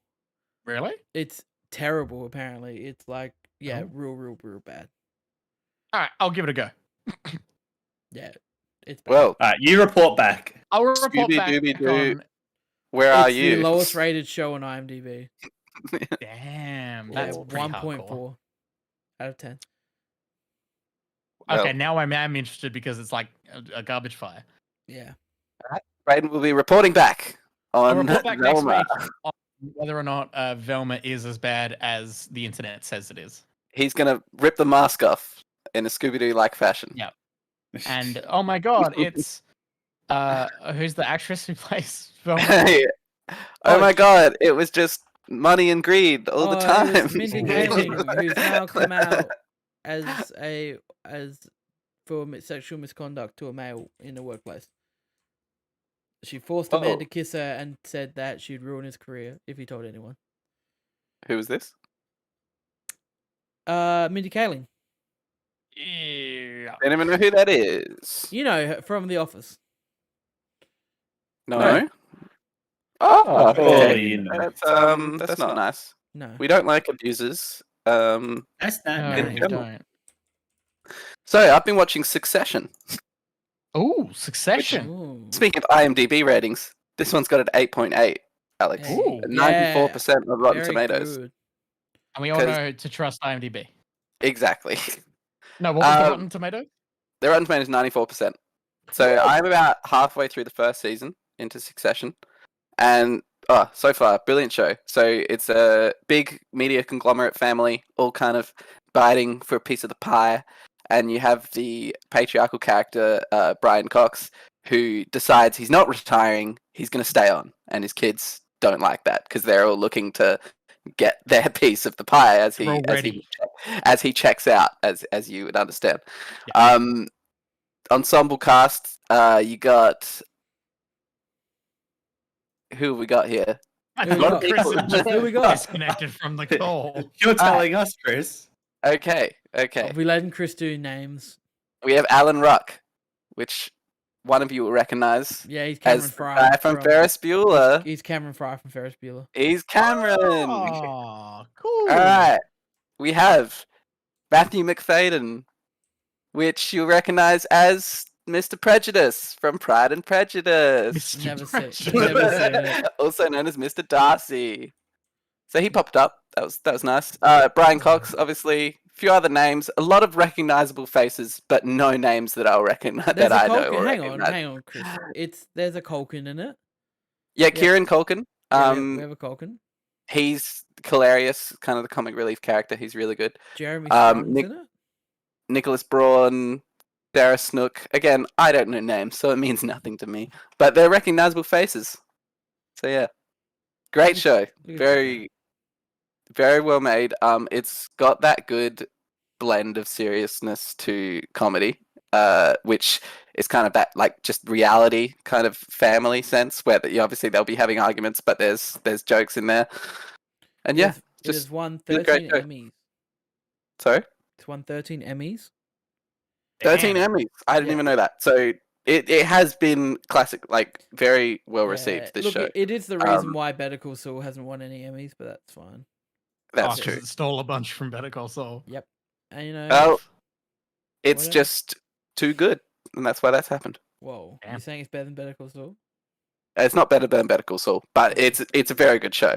Really? It's terrible. Apparently, it's like Oh. real bad. All right, I'll give it a go. Yeah, it's bad. Well, All right, you report back. I'll report back Scooby-Dooby-Doo. on. where are it's you? the lowest rated show on IMDb. Damn, Yeah, that's pretty 1.4 hardcore. out of 10. Okay, Well, now I'm interested because it's like a garbage fire. Yeah. Brayden will be reporting back I'll on report back next Velma. week on whether or not Velma is as bad as the internet says it is. He's gonna rip the mask off in a Scooby-Doo-like fashion. Yeah. And oh my god, it's who's the actress who plays Velma? Oh Oh, my god, it was just money and greed all the It time. was Mindy Kaling, who's now come out as for sexual misconduct to a male in the workplace. She forced a man Oh. to kiss her and said that she'd ruin his career if he told anyone. Who was this? Mindy Kaling. Yeah. I don't even know who that is. You know her from The Office. No. No. Oh, Oh, okay. you know. That's not nice. No. We don't like abusers. That's not No, Good you film. don't. So I've been watching Succession. Ooh, Succession. Ooh. Speaking of IMDb ratings, this one's got an 8.8, Alex. Hey, Ooh. 94% of Rotten very Tomatoes. good. And we all 'Cause- know to trust IMDb. Exactly. No, what was the Um, Rotten Tomato? The Rotten Tomatoes 94%. So I'm about halfway through the first season into Succession, and so far, brilliant show. So it's a big media conglomerate family, all kind of biting for a piece of the pie, and you have the patriarchal character Brian Cox, who decides he's not retiring, he's going to stay on, and his kids don't like that because they're all looking to get their piece of the pie as he checks out, as you would understand. Yeah. Ensemble cast, you got who have we got here? I Who we got? think Chris has just Who we got? disconnected from the call. You're telling us, Chris. Okay. Are we letting Chris do names? We have Alan Ruck, which one of you will recognize. Yeah, he's Cameron as Fry the guy from Ferris Bueller. He's Cameron Fry from Ferris Bueller. He's Cameron. Oh, cool. All right. We have Matthew McFadden, which you'll recognize as Mr. Prejudice from Pride and Prejudice. Mr. Never seen Prejudice. it. Also known as Mr. Darcy. So he popped up. That was nice. Brian Cox, obviously. A few other names. A lot of recognizable faces, but no names that I'll recognize that I know. Hang on, Chris. There's a Culkin in it. Yeah, Kieran Culkin. Yeah, we have a Culkin. He's hilarious, kind of the comic relief character. He's really good. Jeremy Strong's in it. Nicholas Braun, Sarah Snook. Again, I don't know names, so it means nothing to me. But they're recognizable faces. So yeah, great show. Very, very well made. It's got that good blend of seriousness to comedy, which is kind of that like just reality kind of family sense where obviously they'll be having arguments, but there's jokes in there. And yeah, it has won 13 Emmys. Sorry? It's won 13 Emmys. 13 Emmys. I didn't even know that. So it has been classic, like very well received. This show. It is the reason why Better Call Saul hasn't won any Emmys, but that's fine. That's true. It stole a bunch from Better Call Saul. Yep. And you know. Well, it's just too good, and that's why that's happened. Whoa! You're saying it's better than Better Call Saul? It's not better than Better Call Saul, but it's a very good show.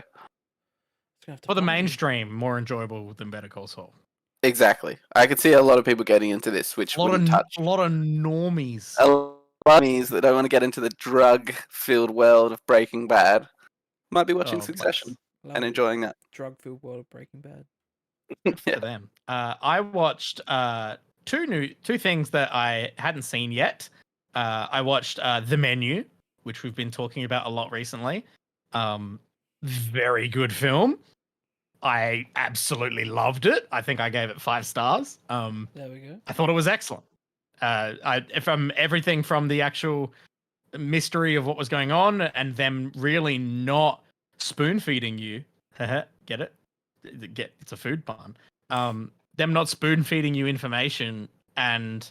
For the mainstream, more enjoyable than Better Call Saul. Exactly. I could see a lot of people getting into this, which wouldn't touch. A lot of normies. A lot of normies that don't want to get into the drug-filled world of Breaking Bad might be watching Succession and enjoying that. Drug-filled world of Breaking Bad. Yeah. For them. I watched two things that I hadn't seen yet. I watched The Menu, which we've been talking about a lot recently. Very good film. I absolutely loved it. I think I gave it 5 stars. There we go. I thought it was excellent. From everything from the actual mystery of what was going on and them really not spoon feeding you. Get it? It's a food pun. Them not spoon feeding you information and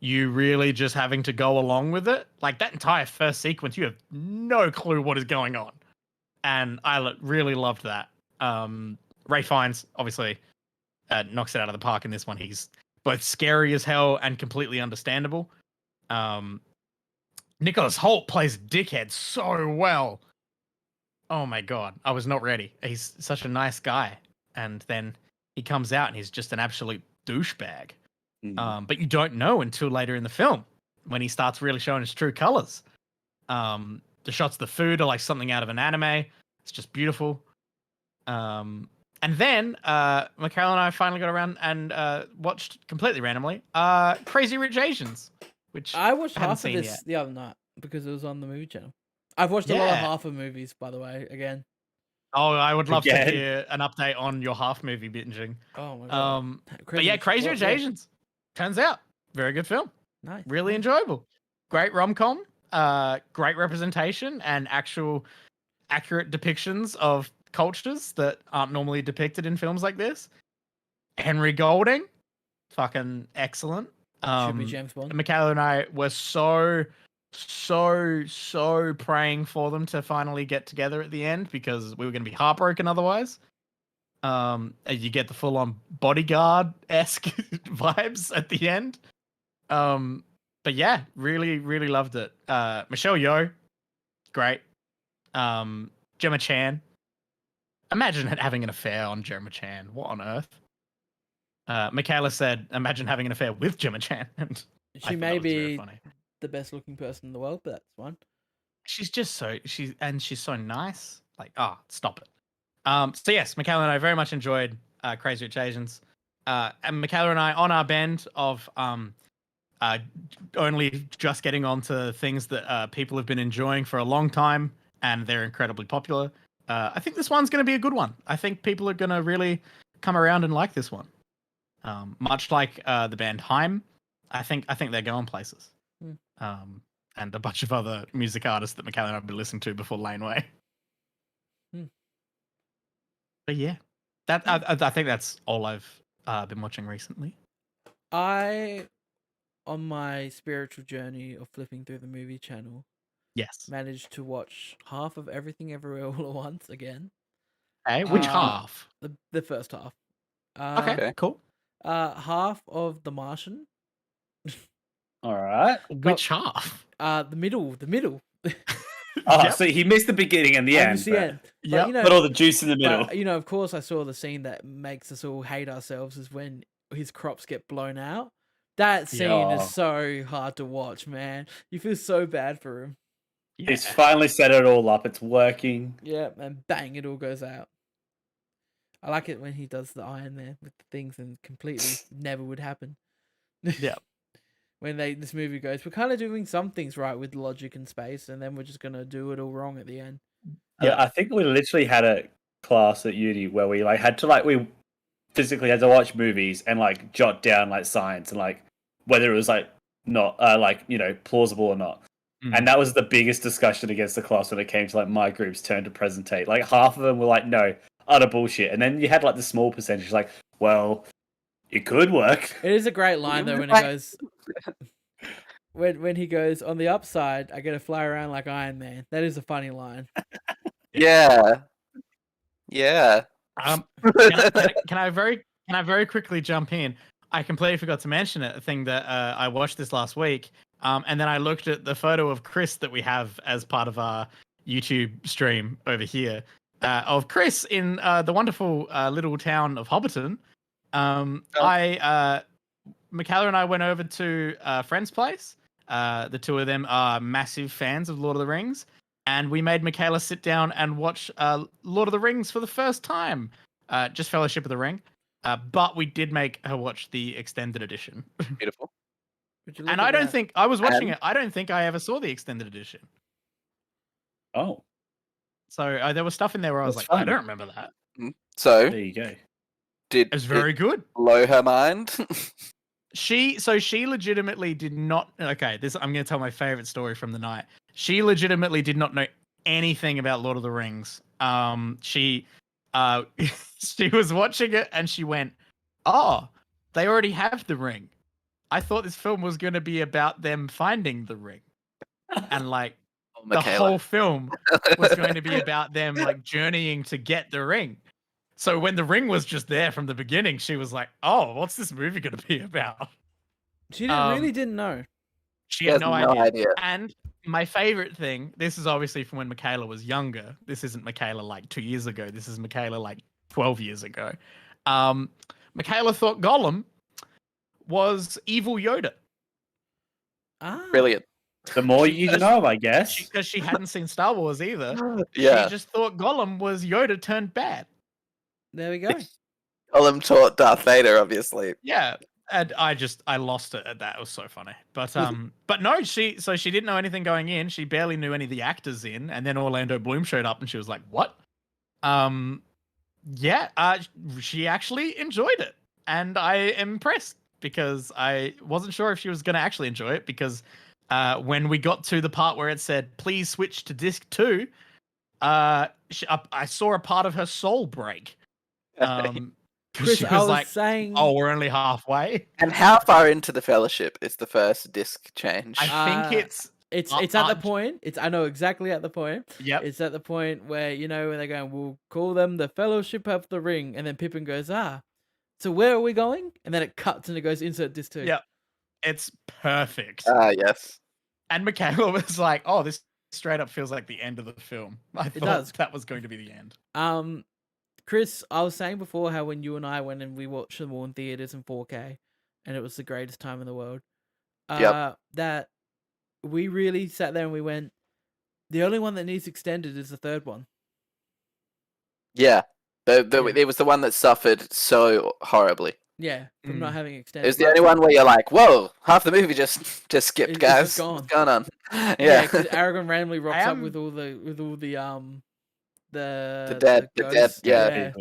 you really just having to go along with it. Like that entire first sequence, you have no clue what is going on. And I really loved that. Ray Fiennes, obviously, knocks it out of the park in this one. He's both scary as hell and completely understandable. Nicholas Hoult plays dickhead so well. Oh my god, I was not ready. He's such a nice guy. And then he comes out and he's just an absolute douchebag. But you don't know until later in the film when he starts really showing his true colors. The shots of the food are like something out of an anime. It's just beautiful. And then Michaela and I finally got around and watched completely randomly Crazy Rich Asians, which I watched half of this yet. the other night because it was on the movie channel. I've watched a lot of half of movies, by the way, again. Oh, I would love to hear an update on your half movie binging. Oh my god. But yeah, Crazy Rich Asians. Turns out, very good film. Nice. Really enjoyable. Great rom-com. Great representation and actual accurate depictions of cultures that aren't normally depicted in films like this. Henry Golding, fucking excellent. Should be James Bond. Michaela and I were so praying for them to finally get together at the end because we were going to be heartbroken otherwise. You get the full-on Bodyguard-esque vibes at the end. But yeah, really, really loved it. Michelle Yeoh, great. Gemma Chan. Imagine having an affair on Gemma Chan. What on earth? Michaela said, imagine having an affair with Gemma Chan. And she may be the best looking person in the world, but that's fine. She's just she's so nice. Like, stop it. So yes, Michaela and I very much enjoyed Crazy Rich Asians. and Michaela and I on our band of only just getting onto things that people have been enjoying for a long time, and they're incredibly popular. I think this one's going to be a good one. I think people are going to really come around and like this one. Much like the band Haim, I think they're going places. And a bunch of other music artists that Michaela and I have been listening to before Laneway. But yeah, I think that's all I've been watching recently. On my spiritual journey of flipping through the movie channel, Yes. managed to watch half of Everything Everywhere All at Once again. Hey, which half? The first half. Okay, cool. Half of The Martian. All right. Which half? The middle. Oh, Yep. so he missed the beginning and the end. The end. Yeah, But, but all the juice in the middle. But, of course, I saw the scene that makes us all hate ourselves is when his crops get blown out. That scene is so hard to watch, man. You feel so bad for him. Yeah. He's finally set it all up. It's working. Yeah, and bang, it all goes out. I like it when he does the iron there with the things and completely never would happen. Yeah. When this movie goes, we're kind of doing some things right with logic and space, and then we're just gonna do it all wrong at the end. Yeah, I think we literally had a class at uni where we we physically had to watch movies and jot down science and whether it was not plausible or not. And that was the biggest discussion against the class when it came to my group's turn to presentate. Half of them were no, utter bullshit, and then you had the small percentage well, it could work. It is a great line though when he goes, when he goes, on the upside, I get to fly around like Iron Man. That is a funny line. Yeah. Can I very quickly jump in? I completely forgot to mention it. A thing that I watched this last week, and then I looked at the photo of Chris that we have as part of our YouTube stream over here, of Chris in the wonderful little town of Hobbiton. Michaela and I went over to a friend's place. The two of them are massive fans of Lord of the Rings, and we made Michaela sit down and watch Lord of the Rings for the first time. Just Fellowship of the Ring. But we did make her watch the extended edition. Beautiful. And I don't think I was watching it. I don't think I ever saw the extended edition. Oh. So there was stuff in there where I was I don't remember that. So there you go. It was very good. Blow her mind. She legitimately did not. Okay, I'm going to tell my favorite story from the night. She legitimately did not know anything about Lord of the Rings. She was watching it and she went, "Oh, they already have the ring. I thought this film was going to be about them finding the ring." And the whole film was going to be about them journeying to get the ring. So when the ring was just there from the beginning, she was like, "Oh, what's this movie going to be about?" She really didn't know. She had no idea. And my favorite thing, this is obviously from when Michaela was younger. This isn't Michaela 2 years ago. This is Michaela 12 years ago. Michaela thought Gollum was evil Yoda. Brilliant. The more you know, I guess. Because she hadn't seen Star Wars either. Yeah. She just thought Gollum was Yoda turned bad. There we go. Gollum taught Darth Vader, obviously. Yeah. And I lost it at that. It was so funny. But no, she didn't know anything going in. She barely knew any of the actors in, and then Orlando Bloom showed up and she was like, "What?" She actually enjoyed it. And I am impressed because I wasn't sure if she was going to actually enjoy it because when we got to the part where it said, "Please switch to disc 2," I saw a part of her soul break. Chris, she was I was like, saying... "Oh, we're only halfway." And how far into the Fellowship is the first disc change? I think it's at the point. I know exactly at the point. Yep. It's at the point where when they're going, "We'll call them the Fellowship of the Ring," and then Pippin goes, "So where are we going?" And then it cuts and it goes insert disc 2. Yep. It's perfect. Yes. And Michaela was like, "Oh, this straight up feels like the end of the film." I thought that was going to be the end. Chris, I was saying before how when you and I went and we watched them all in theaters in 4K, and it was the greatest time in the world. That we really sat there and we went, the only one that needs extended is the third one. Yeah. It was the one that suffered so horribly. Yeah, from not having extended. It was the only one where you're like, whoa, half the movie just skipped, It's guys. just gone. What's going on? Yeah, because Aragorn randomly rocks up am- with all the the dead, ghosts. yeah.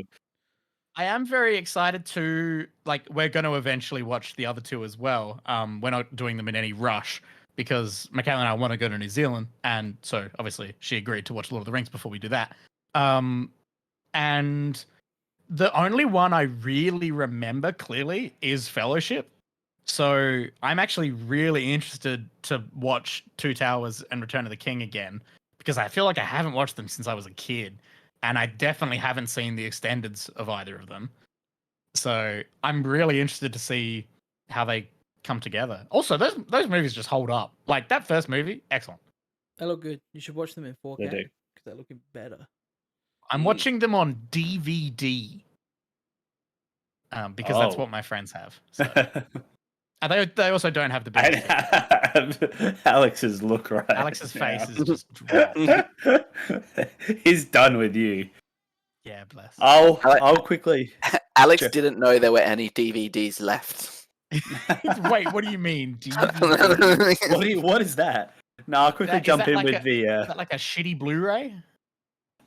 I am very excited to we're going to eventually watch the other two as well. We're not doing them in any rush because Michaela and I want to go to New Zealand, and so obviously she agreed to watch Lord of the Rings before we do that. And the only one I really remember clearly is Fellowship. So I'm actually really interested to watch Two Towers and Return of the King again because I feel like I haven't watched them since I was a kid. And I definitely haven't seen the extendeds of either of them. So I'm really interested to see how they come together. Also, those movies just hold up. Like that first movie, excellent. They look good. You should watch them in 4K. They do. Because they're looking better. I'm watching them on DVD. Because that's what my friends have. So. And they also don't have the big Alex's look right. Alex's face is just dropped. He's done with you. Yeah, bless. I'll quickly. Alex didn't know there were any DVDs left. Wait, what do you mean? DVD? What is that? No, I'll quickly jump in with the. Is that like a shitty Blu-ray?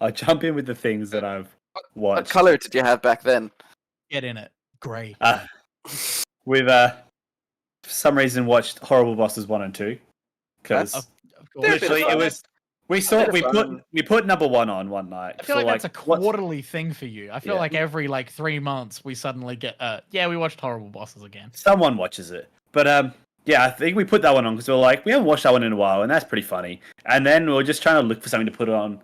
I'll jump in with the things that I've watched. What color did you have back then? Get in it. Grey. We've for some reason watched Horrible Bosses 1 and 2 because literally it was. We put number 1 on one night. I feel like that's a quarterly thing for you. I feel like every 3 months we suddenly get we watched Horrible Bosses again. Someone watches it. But I think we put that one on because we were like, we haven't watched that one in a while and that's pretty funny. And then we were just trying to look for something to put on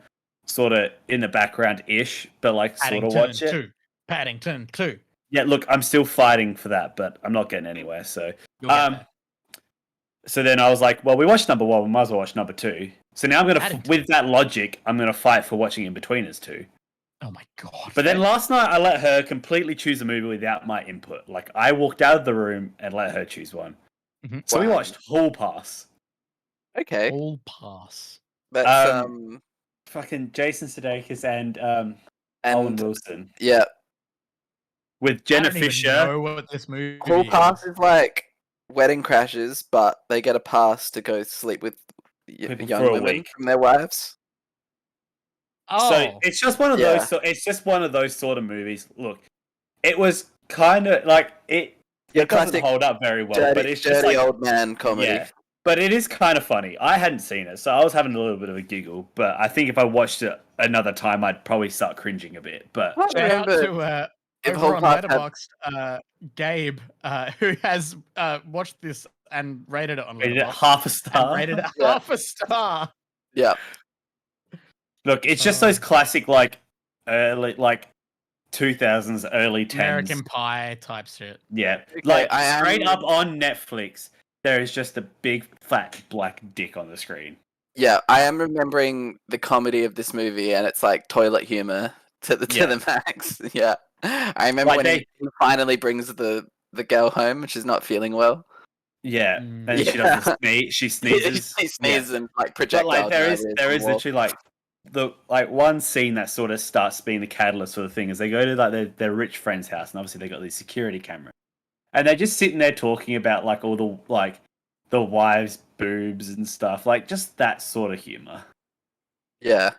sort of in the background ish, but sort of watch it. Paddington 2. Yeah, look, I'm still fighting for that, but I'm not getting anywhere. So so then I was like, well, we watched number 1, we might as well watch number 2. So now I'm going to, with that logic, I'm going to fight for watching In-Betweeners 2. Oh my god. But then last night, I let her completely choose a movie without my input. I walked out of the room and let her choose one. Mm-hmm. So we watched Hall Pass. Okay. Hall Pass. That's, fucking Jason Sudeikis and Owen Wilson. Yeah. With Jenna I don't even Fisher. know what this movie Hall Pass is like Wedding Crashers, but they get a pass to go sleep with young women from their wives. Oh, so it's just one of those. So it's just one of those sort of movies. Look, it was kind of it doesn't hold up very well, but it's just old man comedy. Yeah, but it is kind of funny. I hadn't seen it, so I was having a little bit of a giggle. But I think if I watched it another time, I'd probably start cringing a bit. But shout out to over on Letterboxd, Gabe, who has watched this and rated it on Letterboxd. Half a star. Rated it half a star. Yeah. Look, it's just those classic early 2000s, early 10s American Pie type shit. Yeah, Okay, straight up on Netflix. There is just a big fat black dick on the screen. Yeah, I am remembering the comedy of this movie, and it's like toilet humor to the max. Yeah, I remember when he finally brings the girl home, and she's not feeling well. Yeah, and she doesn't sneeze. She sneezes. She sneezes and projectiles. But there is literally the one scene that sort of starts being the catalyst for the thing is they go to their rich friend's house, and obviously they got these security cameras, and they're just sitting there talking about all the wives' boobs and stuff, just that sort of humor. Yeah.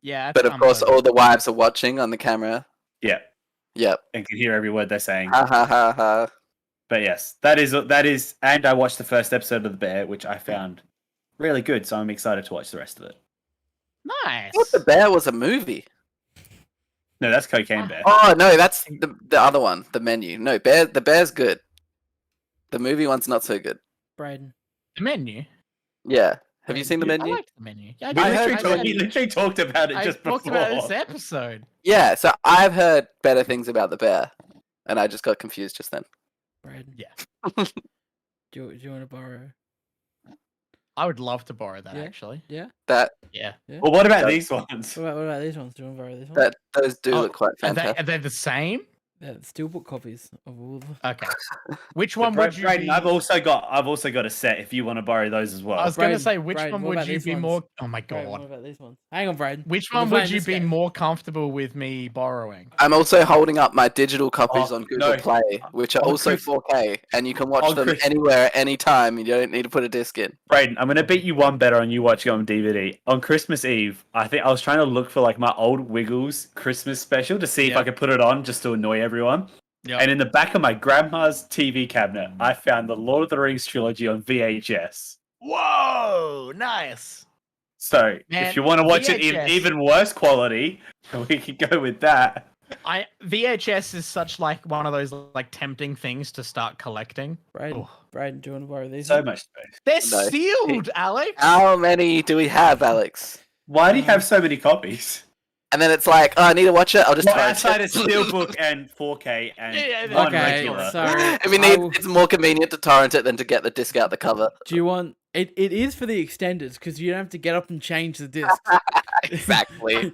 Yeah, but of course, all the wives are watching on the camera. Yeah. Yep. And can hear every word they're saying. Ha ha ha ha. But yes, that is, and I watched the first episode of The Bear, which I found really good, so I'm excited to watch the rest of it. Nice. I thought The Bear was a movie. No, that's Cocaine Bear. Oh no, that's the other one, The Menu. No, The Bear's good. The movie one's not so good. Braden. The Menu? Yeah. Have you seen The Menu? I like The Menu. Yeah, we literally talked about it just before. I talked about this episode. Yeah, so I've heard better things about The Bear, and I just got confused just then. Braden. Yeah. Do you want to borrow? I would love to borrow that, actually. Yeah? Yeah. Well, what about these ones? What about these ones? Do you want to borrow these ones? Those do look quite fantastic. Are they the same? Steelbook copies of all the... Okay. Which one would you Brayden, be? I've also got a set if you want to borrow those as well. I was going to Brayden, say, which Brayden, one what would about you these be ones? more? Oh my Brayden, what god. about these ones? Hang on, Brayden. Which We're one playing would you this be game. more comfortable with me borrowing? I'm also holding up my digital copies Oh, on Google no. Play, which are On also Chris- 4K, and you can watch on them Chris- anywhere, anytime. You don't need to put a disc in. Brayden, I'm gonna beat you one better on you watching on DVD. On Christmas Eve, I think I was trying to look for like my old Wiggles Christmas special to see if I could put it on just to annoy everyone. Yep. And in the back of my grandma's TV cabinet, I found the Lord of the Rings trilogy on VHS. Whoa, nice. So Man, if you want to watch it VHS. in even worse quality, we could go with that. VHS is such like one of those like tempting things to start collecting. Brayden, Brayden, do you want to borrow these? So ones? much space. They're No. sealed, Alex. How many do we have, Alex? Why do you have so many copies? And then it's like, oh, I need to watch it. I'll just Well, torrent outside it. of Steelbook and 4K and Yeah, one Okay, regular. so If we I need, will- it's more convenient to torrent it than to get the disc out the cover. do you want... It is for the extenders, because you don't have to get up and change the disc. Exactly.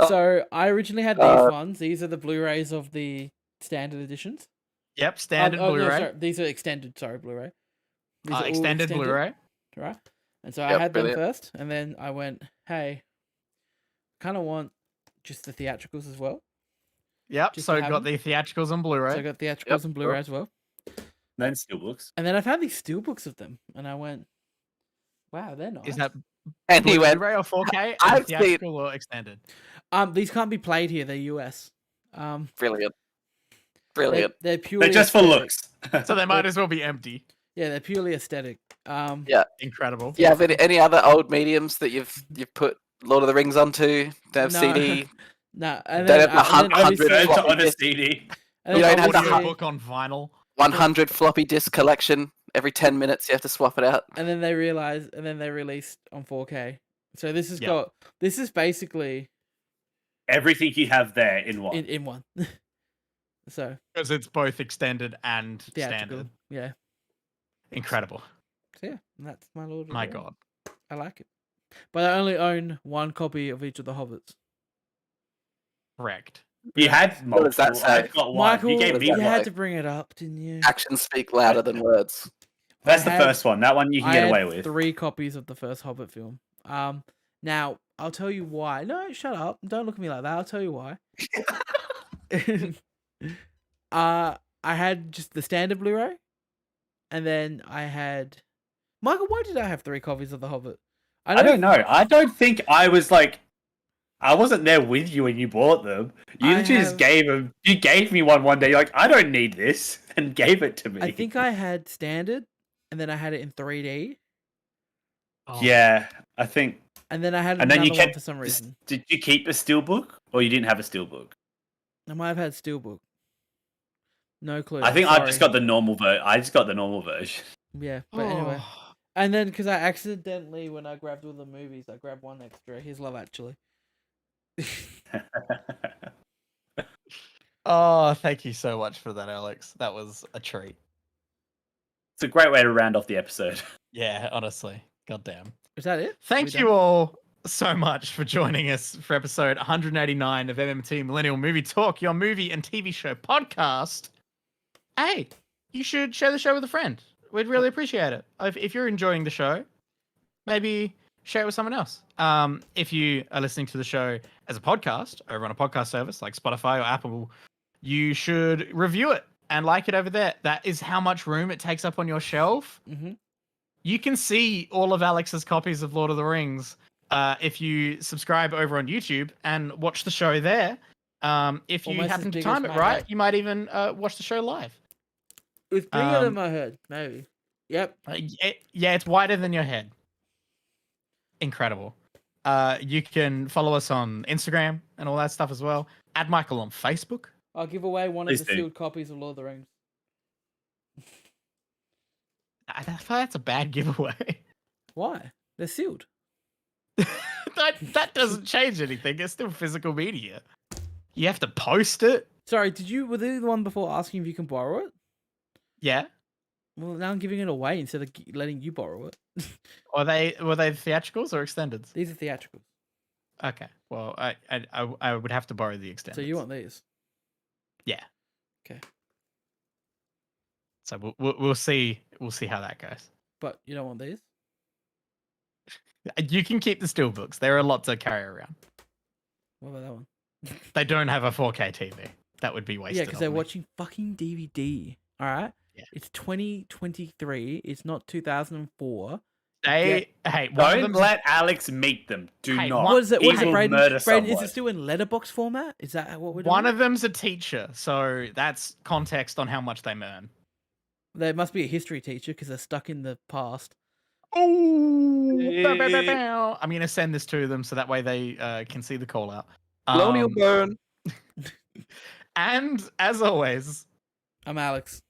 So I originally had these ones. These are the Blu-rays of the standard editions. Yep, standard No, Blu-ray. sorry, these are extended. Sorry, Blu-ray. These are all Extended Blu-ray. right? And so I Yep, had brilliant. them first, and then I went, "Hey, kind of want just the theatricals as well." Yep. Just So to have got the theatricals on Blu-ray. So I got theatricals Yep, and Blu-ray as well. Then Steelbooks. And then I found these steelbooks of them, and I went, "Wow, they're nice." Is that And he went, Blu-ray or 4K? I've And seen- theatrical or extended? These can't be played here. They're US. brilliant. Brilliant. They're purely They're just for aesthetic. looks. So they might as well be empty. Yeah, they're purely aesthetic. Incredible. Do you have any other old mediums that you've put Lord of the Rings onto? Don't have No. CD? No, and Don't then, have the and then obviously- hundred Turn to floppy on a disk. CD. and You then don't have the obviously- book on vinyl. 100 floppy disk collection. Every 10 minutes you have to swap it out. and then they realized, and then they released on 4K. So this has Yeah. this is basically Everything you have there in one. in one. So Because it's both extended and theatrical, standard. yeah. Incredible. So yeah, and that's my Lord. of the My Rings. God. I like it, but I only own one copy of each of the Hobbits. Correct. You had What does that multiple. say? I've got one. Michael, You gave what me does you that had say? to bring it up, didn't you? Actions speak louder than words. That's I the had- first one. That one you can I get had away with. 3 copies of the first Hobbit film. Now I'll tell you why. No, shut up! Don't look at me like that. I'll tell you why. I had just the standard Blu-ray, and then I had Michael. Why did I have 3 copies of the Hobbit? I don't know. I don't think I was like. I wasn't there with you when you bought them. You I literally just have- gave them. You gave me one day. You're like, I don't need this, and gave it to me. I think I had standard, and then I had it in 3D, Oh, Yeah, I think. and then I had And then another you one kept. for some reason. Did you keep a steelbook, or you didn't have a steelbook? I might have had steelbook. No clue. I think I'm I just sorry. got the normal version. I just got the normal version. Yeah, but anyway. Oh. And then, because I accidentally, when I grabbed all the movies, I grabbed one extra. Here's Love Actually. Oh, thank you so much for that, Alex. That was a treat. It's a great way to round off the episode. Yeah, honestly. Goddamn. Is that it? Thank We you done? all so much for joining us for episode 189 of MMT Millennial Movie Talk, your movie and TV show podcast. Hey, you should share the show with a friend. We'd really appreciate it. If you're enjoying the show, maybe share it with someone else. If you are listening to the show as a podcast over on a podcast service like Spotify or Apple, you should review it and like it over there. That is how much room it takes up on your shelf. Mm-hmm. You can see all of Alex's copies of Lord of the Rings if you subscribe over on YouTube and watch the show there. If you Almost as happen to big as time it my right, head. you might even watch the show live. It's bigger than Um, my head, maybe. Yep. Yeah, it's wider than your head. Incredible. You can follow us on Instagram and all that stuff as well. Add Michael on Facebook. I'll give away one Please of the do. sealed copies of Lord of the Rings. I feel that's a bad giveaway. Why? They're sealed. that doesn't change anything. It's still physical media. You have to post it. Sorry, were they the one before asking if you can borrow it? Yeah. Well, now I'm giving it away instead of letting you borrow it. Were they theatricals or extended? These are theatricals. Okay. Well, I would have to borrow the extended. So you want these? Yeah. Okay. So we'll see how that goes. But you don't want these? You can keep the steelbooks. There are lots to carry around. What about that one? They don't have a 4K TV. That would be wasted. Yeah, because they're watching fucking DVD. All right. Yeah. It's 2023. It's not 2004. Hey, don't let Alex meet them. Do not. What is it? What is He it, will Braden? murder Braden, is someone. it still in letterbox format? Is that what we're doing? One of them's a teacher, so that's context on how much they earn. There must be a history teacher because they're stuck in the past. Oh, I'm gonna send this to them so that way they can see the call out. Colonial burn. And as always, I'm Alex.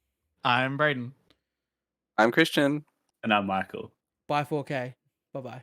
I'm Braden. I'm Christian. And I'm Michael. Bye 4K. Bye bye.